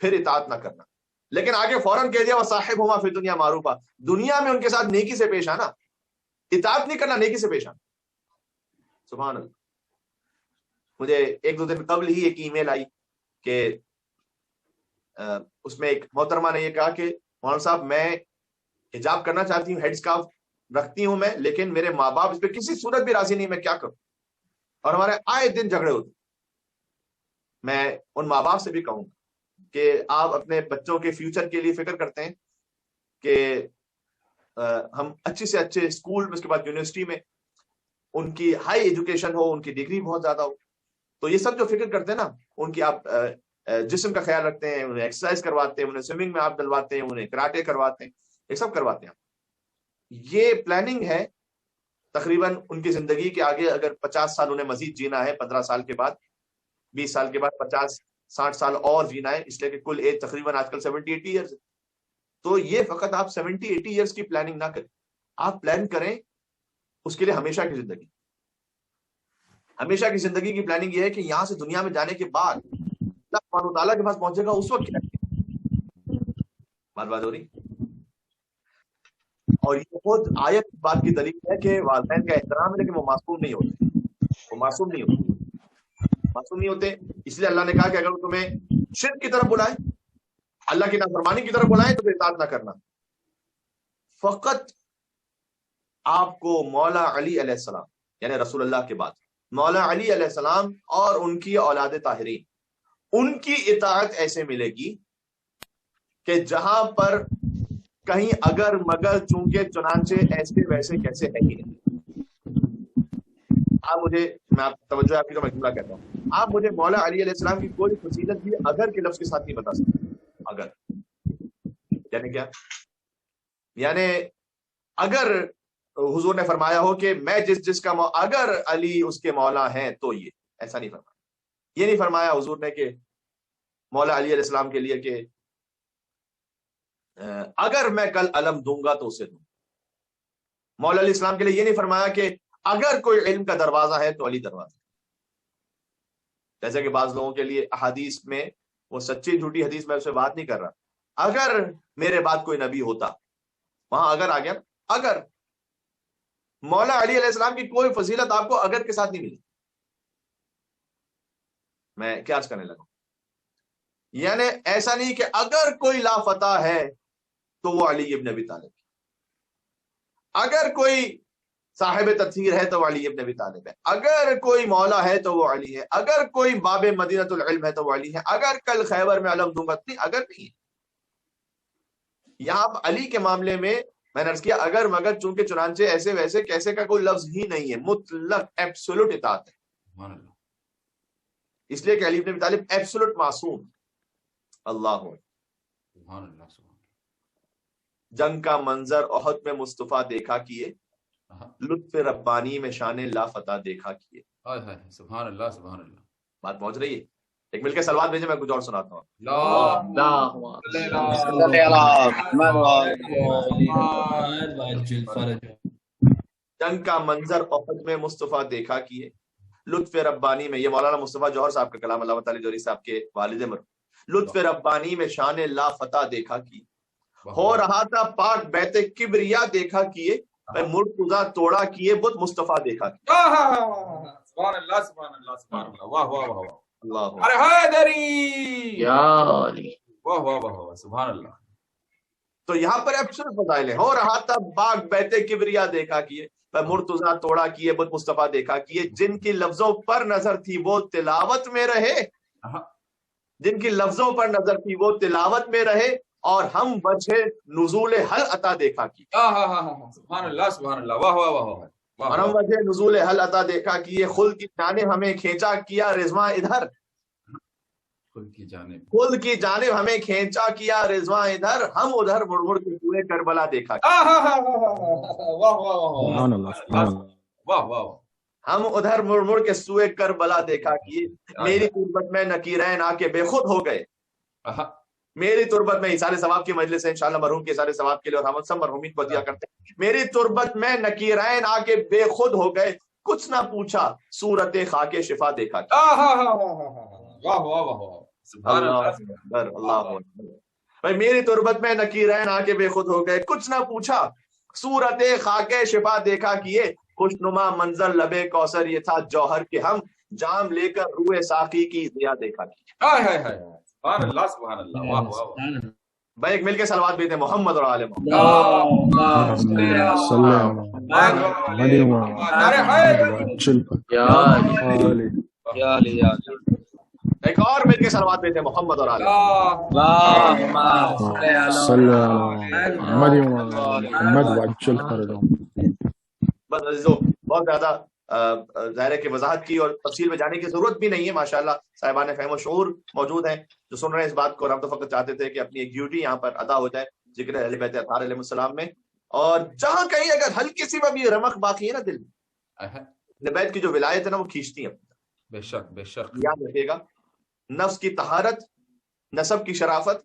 پھر اطاعت نہ کرنا. لیکن آگے فوراً کہہ دیا وَصَاحِبْهُمَا فِي الدُّنْيَا مَعْرُوفًا، دنیا میں ان کے ساتھ نیکی سے پیش آنا، اطاعت نہیں کرنا، نیکی سے پیش آنا. سبحان اللہ. مجھے ایک دو دن قبل ہی ایک ای میل آئی کہ اس میں ایک محترمہ نے یہ کہا کہ مولانا صاحب میں حجاب کرنا چاہتی ہوں، ہیڈ اسکارف رکھتی ہوں میں، لیکن میرے ماں باپ اس پہ کسی صورت بھی راضی نہیں، میں کیا کروں؟ اور ہمارے آئے دن جھگڑے ہوتے. میں ان ماں باپ سے بھی کہوں گا کہ آپ اپنے بچوں کے فیوچر کے لیے فکر کرتے ہیں کہ ہم اچھے سے اچھے اسکول میں، اس کے بعد یونیورسٹی میں ان کی ہائی ایجوکیشن ہو، ان کی ڈگری بہت زیادہ ہو. تو یہ سب جو فکر کرتے ہیں نا، ان کی آپ جسم کا خیال رکھتے ہیں، انہیں ایکسرسائز کرواتے ہیں، انہیں سوئمنگ میں آپ ڈلواتے ہیں، انہیں کراٹے کرواتے ہیں، یہ سب کرواتے ہیں. یہ پلاننگ ہے تقریباً ان کی زندگی کے آگے اگر 50 سال انہیں مزید جینا ہے، 15 سال کے بعد، 20 سال کے بعد 50-60 سال اور جینا ہے، اس لیے کہ کل ایج تقریباً آج کل 70-80 ایئرز ہے. تو یہ فقط آپ 70-80 ایئرز کی پلاننگ نہ کریں، آپ پلان کریں اس کے لیے ہمیشہ کی زندگی. ہمیشہ کی زندگی کی پلاننگ یہ ہے کہ یہاں سے دنیا میں جانے کے بعد اللہ سبحانہ تعالیٰ کے پاس پہنچے گا اس وقت کیا بات ہو رہی. اور یہ خود آیت بات کی دلیل ہے کہ والدین کا احترام ہے، لیکن وہ معصوم نہیں ہوتے. اس لیے اللہ نے کہا کہ اگر وہ تمہیں شرک کی طرف بلائے اللہ کی نافرمانی کی طرف بلائیں تو اطاعت نہ کرنا. فقط آپ کو مولا علی علیہ السلام یعنی رسول اللہ کے بعد مولا علی علیہ السلام اور ان کی اولاد طاہرین ان کی اطاعت ایسے ملے گی کہ جہاں پر کہیں اگر مگر چونکہ چنانچہ ایسے ویسے کیسے ہے ہی نہیں. آپ مجھے میں توجہ آپ کی تو میں جملہ کہتا ہوں, آپ مجھے مولا علی علیہ السلام کی کوئی فضیلت بھی اگر کے لفظ کے ساتھ نہیں بتا سکتے. اگر یعنی کیا؟ یعنی اگر حضور نے فرمایا ہو کہ میں جس کا اگر علی اس کے مولا ہیں تو یہ, ایسا نہیں فرمایا. یہ نہیں فرمایا حضور نے کہ مولا علی علیہ السلام کے لیے کہ اگر میں کل علم دوں گا تو اسے دوں. مولا علیہ السلام کے لیے یہ نہیں فرمایا کہ اگر کوئی علم کا دروازہ ہے تو علی دروازہ. جیسے کہ بعض لوگوں کے لیے احادیث میں وہ سچی جھوٹی حدیث میں اسے بات نہیں کر رہا, اگر میرے بعد کوئی نبی ہوتا, وہاں اگر آ گیا. اگر مولا علی علیہ السلام کی کوئی فضیلت آپ کو اگر کے ساتھ نہیں ملی. میں کیا عرض کرنے لگا, یعنی ایسا نہیں کہ اگر کوئی لافتہ ہے تو وہ علی ابن ابی طالب, اگر کوئی صاحب تطہیر ہے تو علی ابن ابی طالب ہے, اگر کوئی مولا ہے تو وہ علی ہے, اگر کوئی باب مدینۃ العلم ہے تو وہ علی ہے, اگر کل خیبر میں علم دوں گا نہیں, اگر نہیں. یہاں علی کے معاملے میں نے عرض کیا اگر مگر چونکہ چنانچہ ایسے ویسے کیسے کا کوئی لفظ ہی نہیں ہے, مطلق ایبسولوٹ اطاعت ہے. اس لیے کہ علی ابن ابی طالب ایبسولوٹ معصوم. اللہ جنگ کا منظر احد میں مصطفیٰ دیکھا کیے, لطف ربانی میں شان لا فتح دیکھا کیے. سبحان اللہ سبحان اللہ. بات پہنچ رہی ہے؟ ایک مل کے سلوات بھیجے, میں کچھ اور سناتا ہوں. جنگ کا منظر احد میں مصطفیٰ دیکھا کیے, لطف ربانی میں, یہ مولانا مصطفیٰ جوہر صاحب کا کلام, اللہ تعالی جوہری صاحب کے والد مرحوم, لطف ربانی میں شان لا فتح دیکھا کیے. ہو رہا تھا پاک بیت کبریا دیکھا کیے, مرتضیٰ توڑا کیے بت مصطفیٰ دیکھا کیے. سبحان اللہ سبحان اللہ سبحان اللہ. واہ واہ واہ اللہ ارے حیدری یا علی, واہ واہ واہ سبحان اللہ. تو یہاں پر ایبسولوٹ فضائل ہیں. ہو رہا تھا پاک بیت کبریا دیکھا کیے, مرتضیٰ توڑا کیے بت مصطفیٰ دیکھا کیے. جن کی لفظوں پر نظر تھی وہ تلاوت میں رہے, جن کی لفظوں پر نظر تھی وہ تلاوت میں رہے, اور ہم وجہ نزول حل عطا دیکھا کی. سبحان اللہ سبحان اللہ. واہ واہ واہ. اور ہم وجہ نزول حل عطا دیکھا کیے. خلد کی جانب ہمیں کھینچا کیا رضواں ادھر, خلد کی جانب ہمیں کھینچا کیا رضواں ادھر, ہم ادھر مڑ مڑ کے پورے کربلا دیکھا کیا. واہ واہ. ہم ادھر مڑ مڑ کے سوئے کربلا دیکھا کیے. میری تربت میں نکیرین آ کے بے خود ہو گئے, میری تربت میں اثار ثواب کی مجلس ہے انشاءاللہ مرحوم کے اثار ثواب کے لیے, اور ہم سب مرحومین کو دیا کرتے ہیں. میری تربت میں نکیرین آ کے بے خود ہو گئے, کچھ نہ پوچھا صورت خاک شفا دیکھا. اللہ میری تربت میں نکیرین آ کے بے خود ہو گئے, کچھ نہ پوچھا صورت خاک شفا دیکھا کیے. خوشنما منظر لبے کوثر یہ تھا جوہر کے, ہم جام لے کر روئے ساقی کی ضیا دیکھا کیے. سبحان اللہ سبحان اللہ. واہ واہ. بھائی ایک مل کے سلوات بھی تھے محمد اور عالم. ایک اور مل کے سلوات بھی تھے محمد اور عالم. بس بہت زیادہ ظاہر ہے کہ وضاحت کی اور تفصیل میں جانے کی ضرورت بھی نہیں ہے. ماشاءاللہ صاحبان فہم و شعور موجود ہیں جو سن رہے ہیں اس بات کو, اور ہم تو فقط چاہتے تھے کہ اپنی ایک ڈیوٹی یہاں پر ادا ہو جائے ذکر اہل بیت اطہار علیہ السلام میں. اور جہاں کہیں اگر ہلکی سی بھی رمق باقی ہے نا دل میں, اہل بیت کی جو ولایت ہے نا وہ کھینچتی ہے. بے شک بے شک. یاد رکھیے گا, نفس کی طہارت, نسب کی شرافت,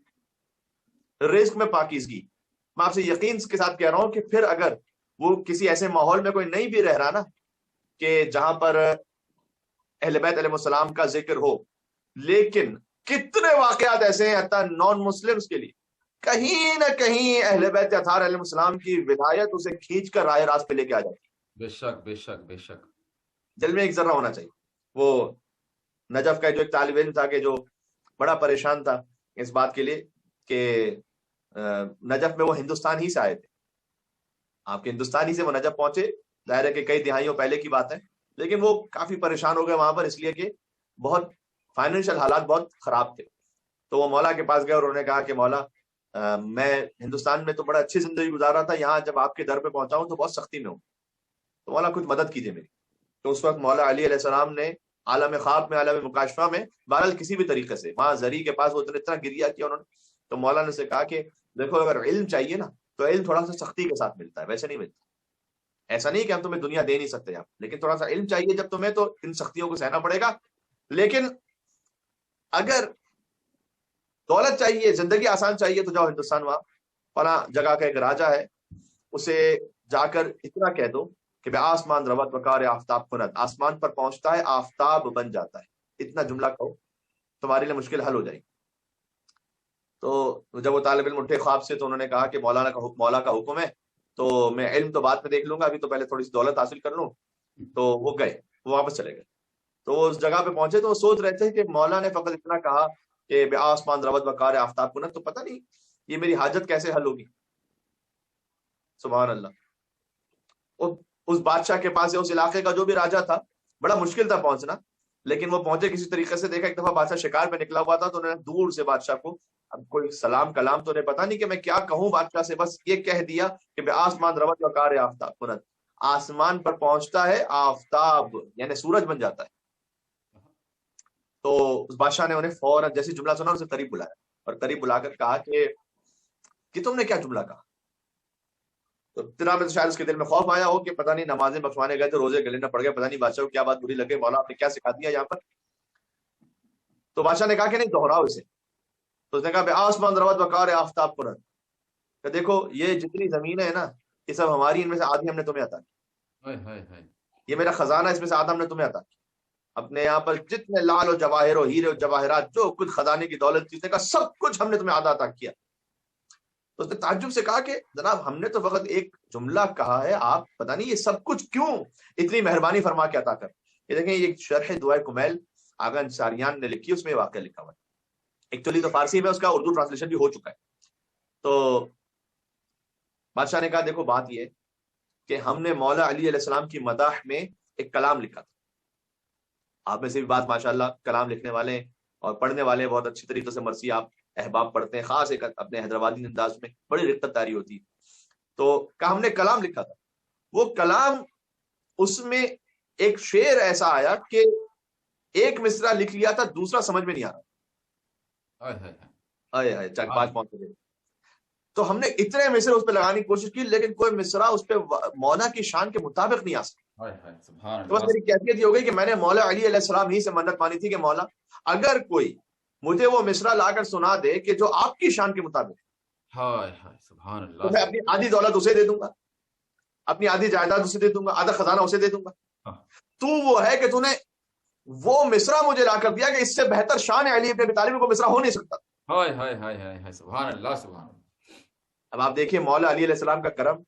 رزق میں پاکیزگی. میں آپ سے یقین کے ساتھ کہہ رہا ہوں کہ پھر اگر وہ کسی ایسے ماحول میں کوئی نہیں بھی رہ رہا نا کہ جہاں پر اہل بیت علیہ السلام کا ذکر ہو, لیکن کتنے واقعات ایسے ہیں حتیٰ نان مسلمز کے لیے کہیں نہ کہیں اہل بیت اطہار علیہ السلام کی ولایت اسے کھینچ کر راہ راست پہ لے کے آ جاتی. بے شک بے شک بے شک. دل میں ایک ذرہ ہونا چاہیے. وہ نجف کا جو ایک طالب علم تھا کہ جو بڑا پریشان تھا اس بات کے لیے کہ نجف میں وہ ہندوستان ہی سے آئے تھے، آپ کے ہندوستان ہی سے وہ نجف پہنچے، ظاہر ہے کہ کئی دہائیوں پہلے کی بات ہے، لیکن وہ کافی پریشان ہو گئے وہاں پر، اس لیے کہ بہت فائنینشیل حالات بہت خراب تھے. تو وہ مولا کے پاس گئے اور انہوں نے کہا کہ مولا میں ہندوستان میں تو بڑا اچھی زندگی گزار رہا تھا، یہاں جب آپ کے در پہ پہنچا ہوں تو بہت سختی میں ہوں، تو مولا کچھ مدد کیجیے میری. تو اس وقت مولا علی علیہ السلام نے عالم خواب میں، عالم مکاشفہ میں، بہرحال کسی بھی طریقے سے وہاں زری کے پاس وہ اتنا گریا کیا انہوں نے. تو مولا نے سے کہا کہ دیکھو اگر علم چاہیے نا تو علم تھوڑا سا سختی کے ساتھ ملتا ہے، ویسے نہیں ملتا. ایسا نہیں کہ ہم تمہیں دنیا دے نہیں سکتے آپ، لیکن تھوڑا سا علم چاہیے جب تمہیں تو ان سختیوں کو سہنا پڑے گا. لیکن اگر دولت چاہیے، زندگی آسان چاہیے تو جاؤ ہندوستان، وہاں فلاں جگہ کا ایک راجا ہے، اسے جا کر اتنا کہہ دو کہ بے آسمان روت وقار آفتاب کنت، آسمان پر پہنچتا ہے آفتاب بن جاتا ہے، اتنا جملہ کہو تمہارے لیے مشکل حل ہو جائے گی. تو جب وہ طالب علم اٹھے خواب سے تو انہوں نے کہا کہ مولا کا حکم ہے، تو میں علم تو بعد میں دیکھ لوں گا، ابھی تو پہلے تھوڑی سی دولت حاصل کر لوں. تو وہ گئے، وہ واپس چلے گئے. تو وہ اس جگہ پہ پہنچے تو وہ سوچ رہے تھے کہ مولا نے فقط اتنا کہا کہ بے آسمان روت وقار آفتاب کنت، تو پتہ نہیں یہ میری حاجت کیسے حل ہوگی. سبحان اللہ. اس بادشاہ کے پاس، اس علاقے کا جو بھی راجا تھا، بڑا مشکل تھا پہنچنا، لیکن وہ پہنچے کسی طریقے سے. دیکھا ایک دفعہ بادشاہ شکار پہ نکلا ہوا تھا تو انہوں نے دور سے بادشاہ کو، اب کوئی سلام کلام تو انہیں پتا نہیں کہ میں کیا کہوں بادشاہ سے، بس یہ کہہ دیا کہ بے آسمان روت وقار آفتاب کنت، آسمان پر پہنچتا ہے آفتاب یعنی سورج بن جاتا ہے. تو اس بادشاہ نے انہیں فوراً جیسے جملہ سنا اسے قریب بلایا اور قریب بلا کر کہا کہ تم نے کیا جملہ کہا. تو اتنا میں شاید اس کے دل میں خوف آیا ہو کہ پتہ نہیں نمازیں بخشوانے گئے تو روزے گلے نہ پڑ گئے، پتہ نہیں بادشاہ کو کیا بات بری لگے، مولا آپ نے کیا سکھا دیا یہاں پر. تو بادشاہ نے کہا کہ نہیں دہراؤ اسے. تو اس نے کہا بے آسمان روت وقار آفتاب کنت، کہ دیکھو یہ جتنی زمینیں ہیں نا یہ سب ہماری، ان میں سے آدھی ہم نے تمہیں عطا کی، یہ میرا خزانہ ہے، اس میں سے آدھا ہم نے تمہیں عطا کی. اپنے یہاں پر جتنے لال و جواہر و ہیرے و جواہرات جو کچھ خزانے کی دولت تھی، اس نے کہا سب کچھ ہم نے تمہیں آدھا عطا کیا. تو اس نے تعجب سے کہا کہ جناب ہم نے تو فقط ایک جملہ کہا ہے، آپ پتہ نہیں یہ سب کچھ کیوں اتنی مہربانی فرما کے عطا کر. یہ دیکھیں یہ شرح دعائے کمیل آغا انصاریان نے لکھی، اس میں واقعہ لکھا ہوا ہے. ایکچولی تو فارسی میں اس کا اردو ٹرانسلیشن بھی ہو چکا ہے. تو بادشاہ نے کہا دیکھو بات یہ ہے کہ ہم نے مولا علی علیہ السلام کی مداح میں ایک کلام لکھا تھا. آپ میں سے بھی بات ماشاءاللہ کلام لکھنے والے اور پڑھنے والے بہت اچھی طریقے سے مرثی آپ احباب پڑھتے ہیں، خاص ایک اپنے حیدرآبادی انداز میں بڑی رقت داری ہوتی ہے. تو کہا ہم نے کلام لکھا تھا، وہ کلام اس میں ایک شعر ایسا آیا کہ ایک مصرع لکھ لیا تھا، دوسرا سمجھ میں نہیں آ رہا. بات پہنچ گئی. تو ہم نے اتنے مصرع اس پہ لگانے کی کوشش کی لیکن کوئی مصرع اس پہ مولا کی شان کے مطابق نہیں آ سکتا. تو بس میری کیفیت یہ ہو گئی کہ میں نے مولا علی علیہ السلام ہی سے منت مانی تھی کہ مولا اگر کوئی مجھے وہ مصرع لا کر سنا دے کہ جو آپ کی شان کے مطابق تو میں اپنی آدھی دولت اسے دے دوں گا، اپنی آدھی جائیداد اسے دے دوں گا، آدھا خزانہ اسے دے دوں گا. تو وہ ہے کہ تو نے وہ مصرع مجھے لا کر دیا کہ اس سے بہتر شان علی ابن ابی طالب کو مصرع ہو نہیں سکتا. سبحان اللہ سبحان اللہ. اب آپ دیکھیے مولا علی علیہ السلام کا کرم،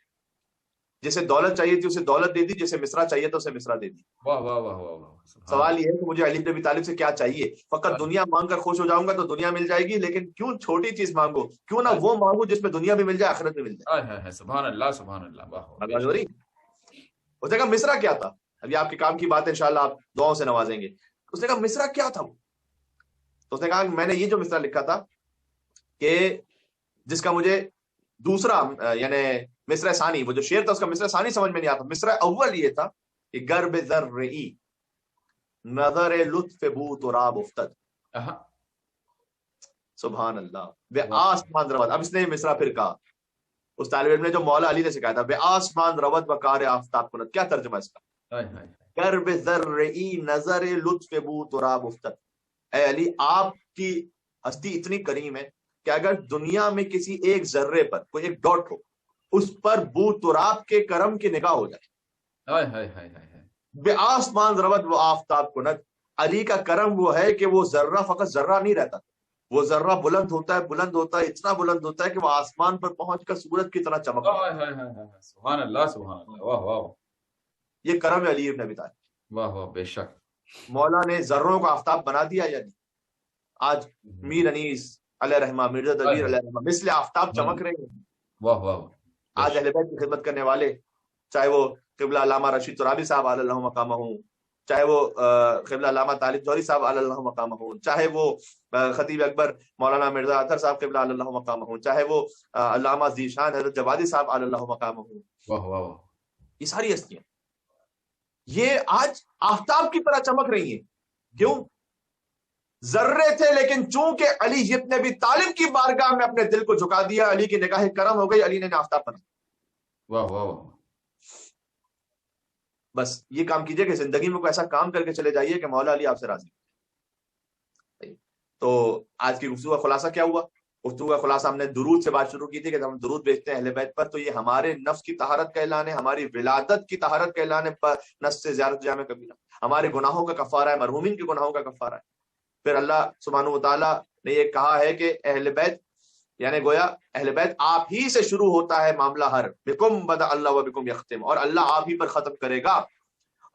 جسے دولت چاہیے تھی اسے دولت دے دی، جسے مصرع چاہیے تو اسے مصرع دے دی. واہ واہ واہ واہ. سوال یہ ہے کہ مجھے علی ابن ابی طالب سے کیا چاہیے؟ فقط دنیا مانگ کر خوش ہو جاؤں گا تو دنیا مل جائے گی، لیکن کیوں چھوٹی چیز مانگو، کیوں نہ وہ مانگو جس میں دنیا بھی مل جائے آخرت بھی مل جائے. سبحان اللہ سبحان اللہ. اس نے کہا مصرع کیا تھا؟ ابھی آپ کے کام کی بات ہے انشاءاللہ آپ دعاؤں سے نوازیں گے. اس نے کہا مصرع کیا تھا وہ؟ تو اس نے کہا میں نے یہ جو مصرع لکھا تھا کہ جس کا مجھے دوسرا یعنی مصرع ثانی، وہ جو شعر تھا اس کا مصرع ثانی سمجھ میں نہیں آتا. مصرع اول یہ تھا کہ گرب ذرعی نظر لطف بو تراب افتد. سبحان اللہ. بے آسمان روت. اب اس نے مصرع پھر کہا اس طالب علم نے جو مولا علی نے سکھایا تھا، بے آسمان روت وقار آفتاب کنت. کیا ترجمہ اس کا؟ گرب ذرعی نظر لطف بو تراب افتد. اے علی آپ کی ہستی اتنی کریم ہے کہ اگر دنیا میں کسی ایک ذرے پر کوئی ایک ڈاٹ ہو، اس پر بو تراب کے کرم کی نگاہ ہو جائے. بے آسمان روت و آفتاب کنت. علی کا کرم وہ ہے کہ وہ ذرہ فقط ذرہ نہیں رہتا، وہ ذرہ بلند ہوتا ہے، بلند ہوتا ہے، اتنا بلند ہوتا ہے کہ وہ آسمان پر پہنچ کر سورج کی طرح چمکتا ہے. سبحان اللہ سبحان اللہ. واہ واہ. یہ کرم ہے علی ابن ابی طالب. واہ واہ. بے شک مولا نے ذروں کو آفتاب بنا دیا. یعنی آج میر انیس علیہ رحمہ، مرزا دبیر علیہ رحمہ مثل آفتاب چمک رہے ہیں. واہ واہ. آج اہل بیت کی خدمت کرنے والے، چاہے وہ قبلہ علامہ رشید ترابی صاحب علی اللہ مقامہ ہوں، چاہے وہ قبلہ علامہ طالب جوہری صاحب علی اللہ مقامہ ہوں، چاہے وہ خطیب اکبر مولانا مرزا اطہر صاحب قبلہ علی اللہ مقامہ ہوں، چاہے وہ علامہ ذیشان حضرت جوادی صاحب علی اللہ مقامہ ہوں. واہ واہ. یہ ساری ہستیاں یہ آج آفتاب کی طرح چمک رہی ہیں. کیوں؟ ذرے تھے لیکن چونکہ علی ابن ابی طالب کی بارگاہ میں اپنے دل کو جھکا دیا، علی کی نگاہ کرم ہو گئی، علی نے آفتاب بنا. واہ واہ. بس یہ کام کیجئے کہ زندگی میں کوئی ایسا کام کر کے چلے جائیے کہ مولا علی آپ سے راضی. تو آج کی گفتگو کا خلاصہ کیا ہوا؟ گفتگو کا خلاصہ ہم نے درود سے بات شروع کی تھی کہ جب ہم درود بھیجتے ہیں اہل بیت پر تو یہ ہمارے نفس کی طہارت کا اعلان ہے، ہماری ولادت کی طہارت کا اعلان ہے، نفس سے زیارت جامع کبیرہ، ہمارے گناہوں کا کفارہ ہے، مرحومین کے گناہوں کا کفارہ ہے. پھر اللہ سبحانہ و تعالیٰ نے یہ کہا ہے کہ اہل بیت یعنی گویا اہل بیت آپ ہی سے شروع ہوتا ہے معاملہ، ہر بکم بدأ اللہ و بکم یختم، اور اللہ آپ ہی پر ختم کرے گا.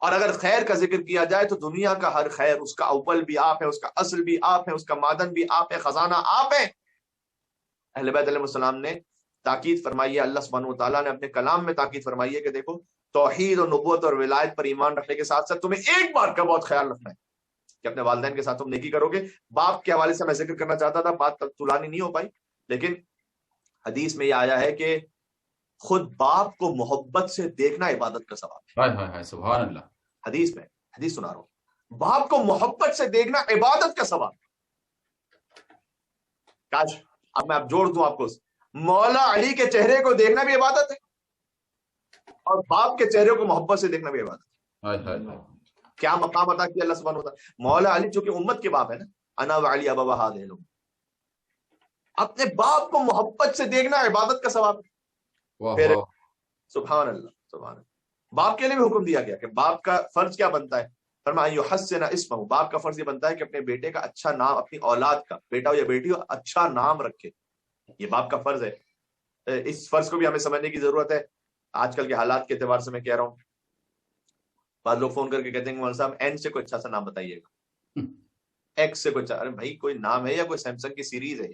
اور اگر خیر کا ذکر کیا جائے تو دنیا کا ہر خیر، اس کا اول بھی آپ ہے، اس کا اصل بھی آپ ہے، اس کا معدن بھی آپ ہے، خزانہ آپ ہے. اہل بیت علیہ السلام نے تاکید فرمائی ہے، اللہ سبحانہ و تعالیٰ نے اپنے کلام میں تاکید فرمائی ہے کہ دیکھو توحید اور نبوت اور ولایت پر ایمان رکھنے کے ساتھ ساتھ تمہیں ایک بات کا بہت خیال رکھنا ہے کہ اپنے والدین کے ساتھ تم نیکی کرو گے. باپ کے حوالے سے میں ذکر کرنا چاہتا تھا، بات طولانی نہیں ہو پائی، لیکن حدیث میں یہ آیا ہے کہ خود باپ کو محبت سے دیکھنا عبادت کا ثواب ہے. سبحان اللہ. حدیث میں حدیث سنا رہا ہوں، باپ کو محبت سے دیکھنا عبادت کا ثواب. کاش اب میں اب جوڑ دوں آپ کو، مولا علی کے چہرے کو دیکھنا بھی عبادت ہے اور باپ کے چہرے کو محبت سے دیکھنا بھی عبادت ہے. کیا مقام عطا کیا اللہ سبحانہ و تعالیٰ. مولا علی چونکہ امت کے باپ ہے نا، انا وعلی ابا وہذہ لهم، اپنے باپ کو محبت سے دیکھنا عبادت کا ثواب ہے. پھر سبحان اللہ سبحان اللہ، باپ کے لیے بھی حکم دیا گیا کہ باپ کا فرض کیا بنتا ہے، فرمایا یحسن اسمہ، باپ کا فرض یہ بنتا ہے کہ اپنے بیٹے کا اچھا نام، اپنی اولاد کا، بیٹا ہو یا بیٹی ہو، اچھا نام رکھے. یہ باپ کا فرض ہے. اس فرض کو بھی ہمیں سمجھنے کی ضرورت ہے. آج کل کے حالات کے اعتبار سے میں کہہ رہا ہوں، بعض لوگ فون کر کے کہتے ہیں کہ مولانا صاحب این سے کوئی اچھا سا نام بتائیے گا، ایکس سے کوئی اچھا. ارے بھائی کوئی نام ہے یا کوئی سیمسنگ کی سیریز ہے؟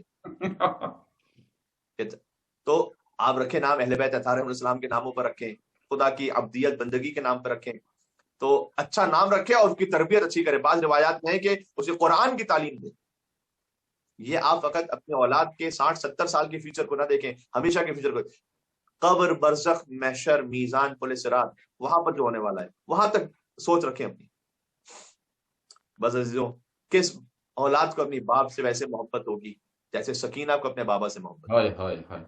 تو آپ رکھیں نام اہل بیت اطہار علیہ السلام کے ناموں پر رکھیں، خدا کی عبدیت بندگی کے نام پر رکھیں، تو اچھا نام رکھے اور اس کی تربیت اچھی کرے. بعض روایات میں ہے کہ اسے قرآن کی تعلیم دے. یہ آپ فقط اپنے اولاد کے 60-70 سال کے فیوچر کو نہ دیکھیں، ہمیشہ کے فیوچر کو. قبر، برزخ، محشر، میزان، پل صراط، وہاں پر جو ہونے والا ہے وہاں تک سوچ رکھیں اپنی. بس عزیزوں، کس اولاد کو اپنی باپ سے ویسے محبت ہوگی جیسے سکینہ کو اپنے بابا سے محبت. ہائے ہائے ہائے.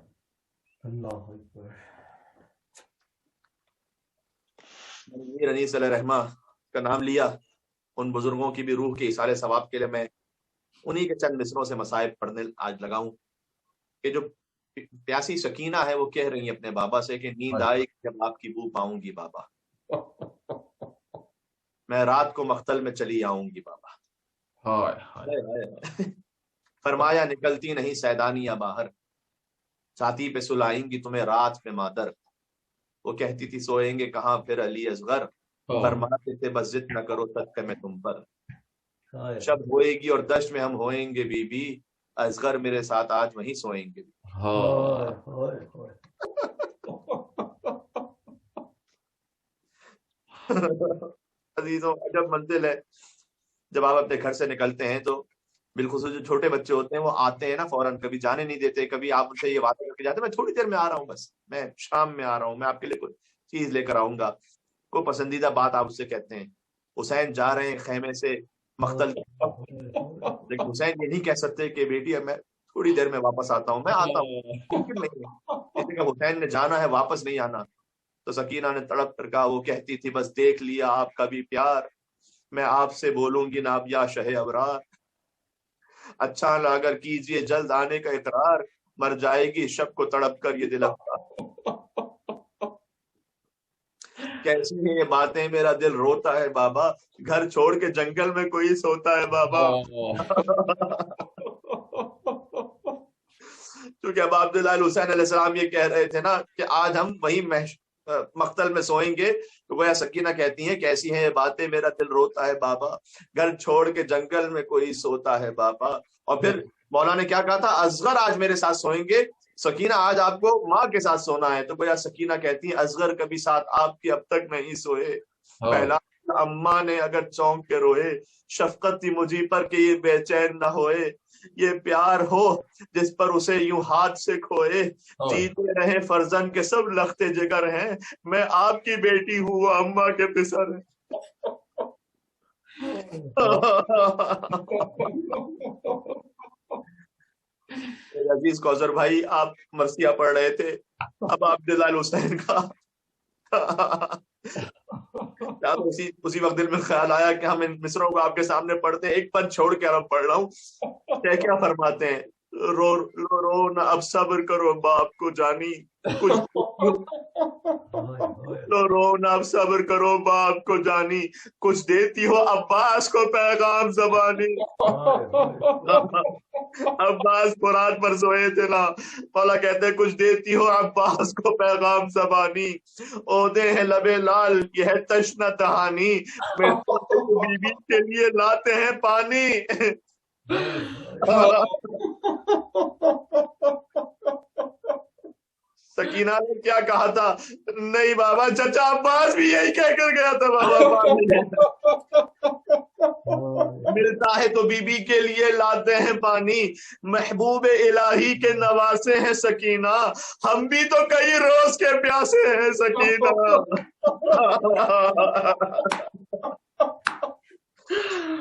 اللہ اکبر. امیر انیس علیہ رحمہ کا نام لیا، ان بزرگوں کی بھی روح کے اصالے ثواب کے لیے میں انہی کے چند مصروں سے مصائب پڑھنے آج لگاؤں کہ جو پیاسی سکینہ ہے وہ کہہ رہی ہیں اپنے بابا سے کہ نیند آئے جب آپ کی بو پاؤں گی بابا، میں رات کو مختل میں چلی آؤں گی بابا. فرمایا نکلتی نہیں سیدانیاں باہر، چھاتی پہ سلائیں گی تمہیں رات میں مادر. وہ کہتی تھی سوئیں گے کہاں پھر علی اصغر، فرماتے تھے بس ضد نہ کرو صدقے میں تم پر. شب ہوئے گی اور دشت میں ہم ہوئیں گے بی بی، اصغر میرے ساتھ آج وہیں سوئیں گے. عزیزوں عجب منزل ہے. جب آپ اپنے گھر سے نکلتے ہیں تو بالخصوص جو چھوٹے بچے ہوتے ہیں وہ آتے ہیں نا فوراً، کبھی جانے نہیں دیتے، کبھی آپ ان سے یہ وعدہ کر کے جاتے ہیں میں تھوڑی دیر میں آ رہا ہوں، بس میں شام میں آ رہا ہوں، میں آپ کے لیے کوئی چیز لے کر آؤں گا. کوئی پسندیدہ بات آپ اس سے کہتے ہیں. حسین جا رہے ہیں خیمے سے مختل، لیکن حسین یہ نہیں کہہ سکتے کہ بیٹی اب میں تھوڑی دیر میں واپس آتا ہوں، میں آتا ہوں. حسین نے جانا ہے واپس نہیں آنا. تو سکینہ نے تڑپ کر کہا، وہ کہتی تھی بس دیکھ لیا آپ کا بھی پیار، میں آپ سے بولوں گی نا اب یا شہ ابرار، اچھا نہ اگر کیجئے جلد آنے کا اقرار، مر جائے گی شب کو تڑپ کر یہ دل افطار. کیسی ہیں یہ باتیں میرا دل روتا ہے بابا، گھر چھوڑ کے جنگل میں کوئی سوتا ہے بابا. کیونکہ اب عبداللہ حسین علیہ السلام یہ کہہ رہے تھے نا کہ آج ہم وہی مقتل میں سوئیں گے تو گویا سکینہ کہتی ہیں کیسی ہیں یہ باتیں، میرا دل روتا ہے بابا، گھر چھوڑ کے جنگل میں کوئی سوتا ہے بابا. اور پھر مولا نے کیا کہا تھا، اصغر آج میرے ساتھ سوئیں گے، سکینہ آج آپ کو ماں کے ساتھ سونا ہے. تو گویا سکینہ کہتی ہیں اصغر کبھی ساتھ آپ کے اب تک نہیں سوئے، پہلا اماں نے اگر چونک کے روئے، شفقت تھی مجھے پر کہ یہ بے چین نہ ہوئے، یہ پیار ہو جس پر اسے یوں ہاتھ سے کھوئے، جیتے رہے فرزند کے سب لختے جگر ہیں، میں آپ کی بیٹی ہوں وہ اماں کے پسر ہیں. عزیز کوثر بھائی، آپ مرثیہ پڑھ رہے تھے، اب آپ دلال حسین کا اسی وقت دل میں خیال آیا کہ ہم ان مصروں کو آپ کے سامنے پڑھتے ہیں. ایک پن چھوڑ کے اب پڑھ رہا ہوں. کیا فرماتے ہیں، رو رو رو نہ اب صبر کرو باپ کو جانی، رو رو نہ اب صبر کرو باپ کو جانی، کچھ دیتی ہو عباس کو پیغام زبانی. عباس قرآن پر سوئے تھے نا، مولا کہتے ہیں کچھ دیتی ہو عباس کو پیغام زبانی، عہدے ہیں لبے لال یہ ہے تشنہ دہانی، بی بی کے لیے لاتے ہیں پانی. سکینہ نے کیا کہا تھا، نہیں بابا چچا عباس بھی یہی کہہ کر گیا تھا، بابا ملتا ہے تو بی بی کے لیے لاتے ہیں پانی، محبوب الہی کے نواسے ہیں سکینہ، ہم بھی تو کئی روز کے پیاسے ہیں سکینہ.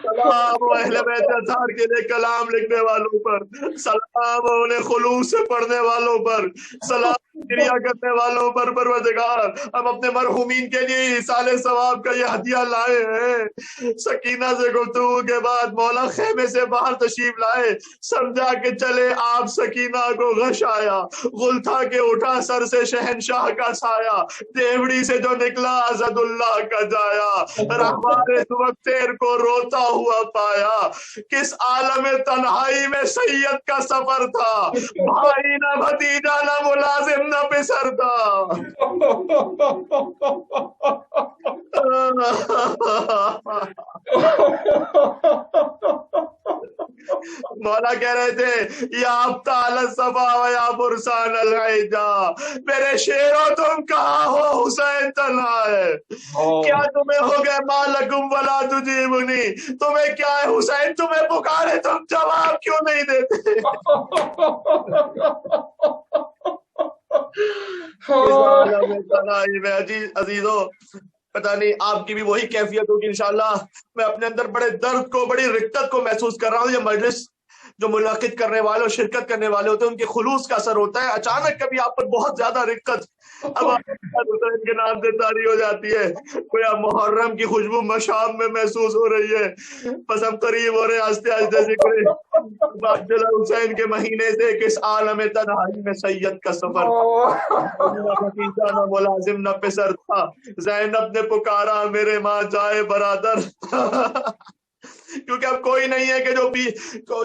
سلام اہل بیت اطہار کے لیے کلام لکھنے والوں پر، سلام انہیں خلوص سے پڑھنے والوں پر، سلام کریا کرنے والوں پر. پروردگار ہم اپنے مرحومین کے لیے ایصال ثواب کا یہ ہدیہ لائے ہیں. سکینہ سے گفتگو کے بعد مولا خیمے سے باہر تشریف لائے، سمجھا کہ چلے آپ سکینہ کو غش آیا، غل تھا کہ اٹھا سر سے شہنشاہ کا سایہ، دیوڑی سے جو نکلا اسد اللہ کا جایا، رہبار وقت تیر کو روتا ہوا پایا، کس عالم تنہائی میں سید کا سفر تھا، بھائی نہ بھتیجا نہ ملازم نہ پسر تھا. مولا کہہ رہے تھے یا ابطال الصفا و یا فرسان العجا، میرے شیرو تم کہاں ہو، حسین تنہا ہے. کیا تمہیں ہو گئے مالکم ولا تجیبنی، تمہیں کیا ہے حسین، تمہیں پکارے تم جواب کیوں نہیں دیتے. عزیزو پتہ نہیں آپ کی بھی وہی کیفیت ہوگی انشاءاللہ. میں اپنے اندر بڑے درد کو، بڑی رقت کو محسوس کر رہا ہوں. یہ مجلس جو منعقد کرنے والے اور شرکت کرنے والے ہوتے ہیں ان کے خلوص کا اثر ہوتا ہے. اچانک کبھی آپ پر بہت زیادہ رقت اب حسین کے نام سے طاری ہو جاتی ہے، کوئی محرم کی خوشبو مشام میں محسوس ہو رہی ہے. بس ہم قریب ہو رہے ہیں آہستہ آہستہ ذکر عبداللہ حسین کے مہینے سے. کس عالم تنہائی میں سید کا سفر تھا، نہ ملازم نہ پسر تھا، زینب نے پکارا میرے ماں جائے برادر. کیونکہ اب کوئی نہیں ہے کہ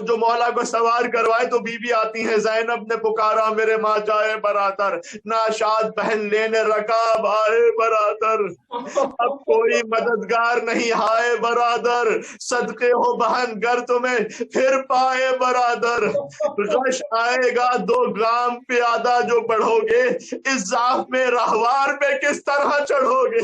جو مولا کو سوار کروائے تو بی بی آتی ہیں. زینب نے پکارا میرے ماں جائے برادر، ناشاد بہن لینے رکاب آئے برادر، اب کوئی مددگار نہیں ہائے برادر، صدقے ہو بہن گر تمہیں پھر پائے برادر، غش آئے گا 2 گام پیادہ جو بڑھو گے، اس ضعف میں راہوار پہ کس طرح چڑھو گے.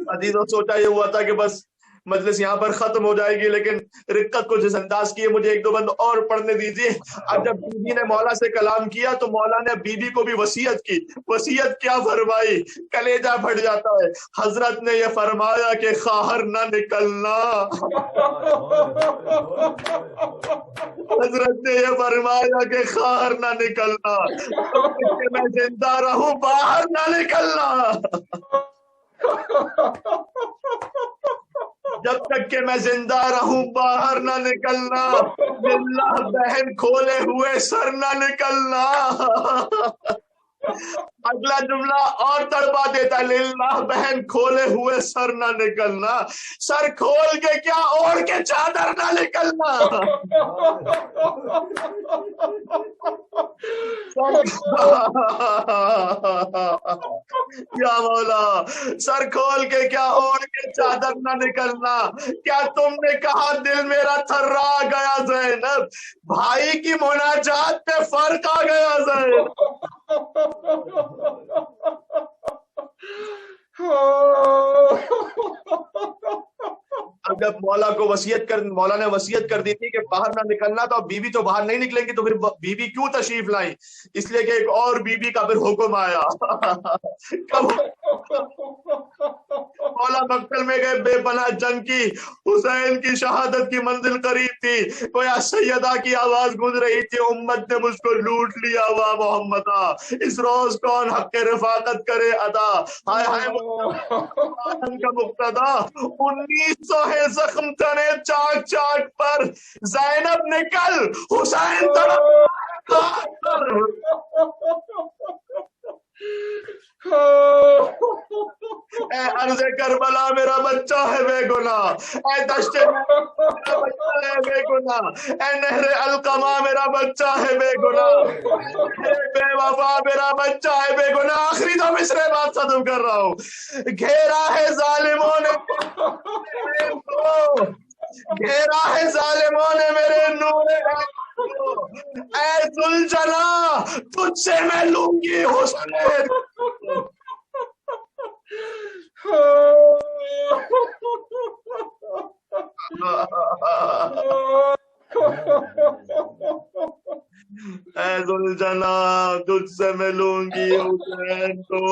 عزیزوں سوچا یہ ہوا تھا کہ بس مجلس یہاں پر ختم ہو جائے گی، لیکن رقت کو جس انداز کی ہے مجھے 1-2 بند اور پڑھنے دیجیے. اب جب بی بی نے مولا سے کلام کیا تو مولا نے بی بی کو بھی وصیت کی. وصیت کیا فرمائی، کلیجہ پھٹ جاتا ہے. حضرت نے یہ فرمایا کہ خواہر نہ نکلنا، حضرت نے یہ فرمایا کہ خواہر نہ نکلنا، کہ میں زندہ رہوں باہر نہ نکلنا، جب تک کہ میں زندہ رہوں باہر نہ نکلنا، للہ بہن کھولے ہوئے سر نہ نکلنا. اگلا جملہ اور تڑپا دیتا ہے، للہ بہن کھولے ہوئے سر نہ نکلنا، سر کھول کے کیا اوڑھ کے چادر نہ نکلنا. یا مولا سر کھول کے کیا اوڑھ کے چادر نہ نکلنا، کیا تم نے کہا دل میرا تھرا گیا زینب، بھائی کی مناجات پہ فرق آ گیا زینب. اب جب مولا نے وصیت کر دی تھی کہ باہر نہ نکلنا، تو اب بیوی تو باہر نہیں نکلیں گی، تو پھر بیوی کیوں تشریف لائیں؟ اس لیے کہ ایک اور بیوی کا پھر حکم آیا. مولا مقتل میں گئے، بے پناہ جنگ کی، حسین کی شہادت کی منزل قریب تھی، گویا سیدہ کی آواز گونج رہی تھی، امت نے مجھ کو لوٹ لیا وا محمدہ، اس روز کون حق رفاقت کرے ادا، ہائے ہائے کا مقتدا. 1900 ہے زخم تنے چاک چاک پر، زینب نکل حسین تڑپ. اے عرض کربلا میرا بچہ ہے بے گناہ، اے دشت میرا بچہ ہے بے گناہ، اے نہر القما میرا بچہ ہے بے گناہ، اے بے وفا میرا بچہ ہے بے گناہ. آخری دو مصرے بات ختم کر رہا ہوں. گھیرا ہے ظالموں نے گھیرا ہے ظالموں نے میرے نور، اے ذوالجنا تجھ سے میں لوں گی حسن. اے ذوالجنا تجھ سے میں لوں گی حسین کو.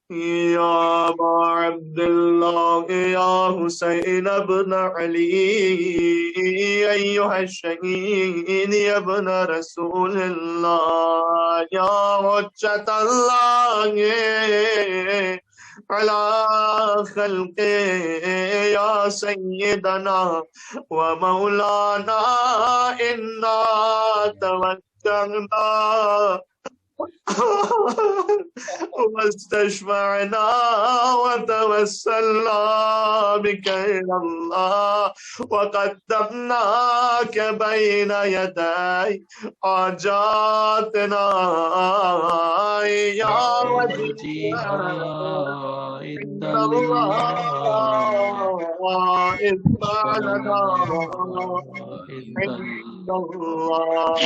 یا ابا عبداللہ یا حسین ابن علی ایھا الشہید ابن رسول اللہ یا حجت اللہ علی خلق یا سیدنا و مولانا انا توکلنا واستشفعنا وتوسلنا بك إلى الله وقدمناك بين يدي حاجاتنا يا وجيها عند الله اسمع لنا عند الله.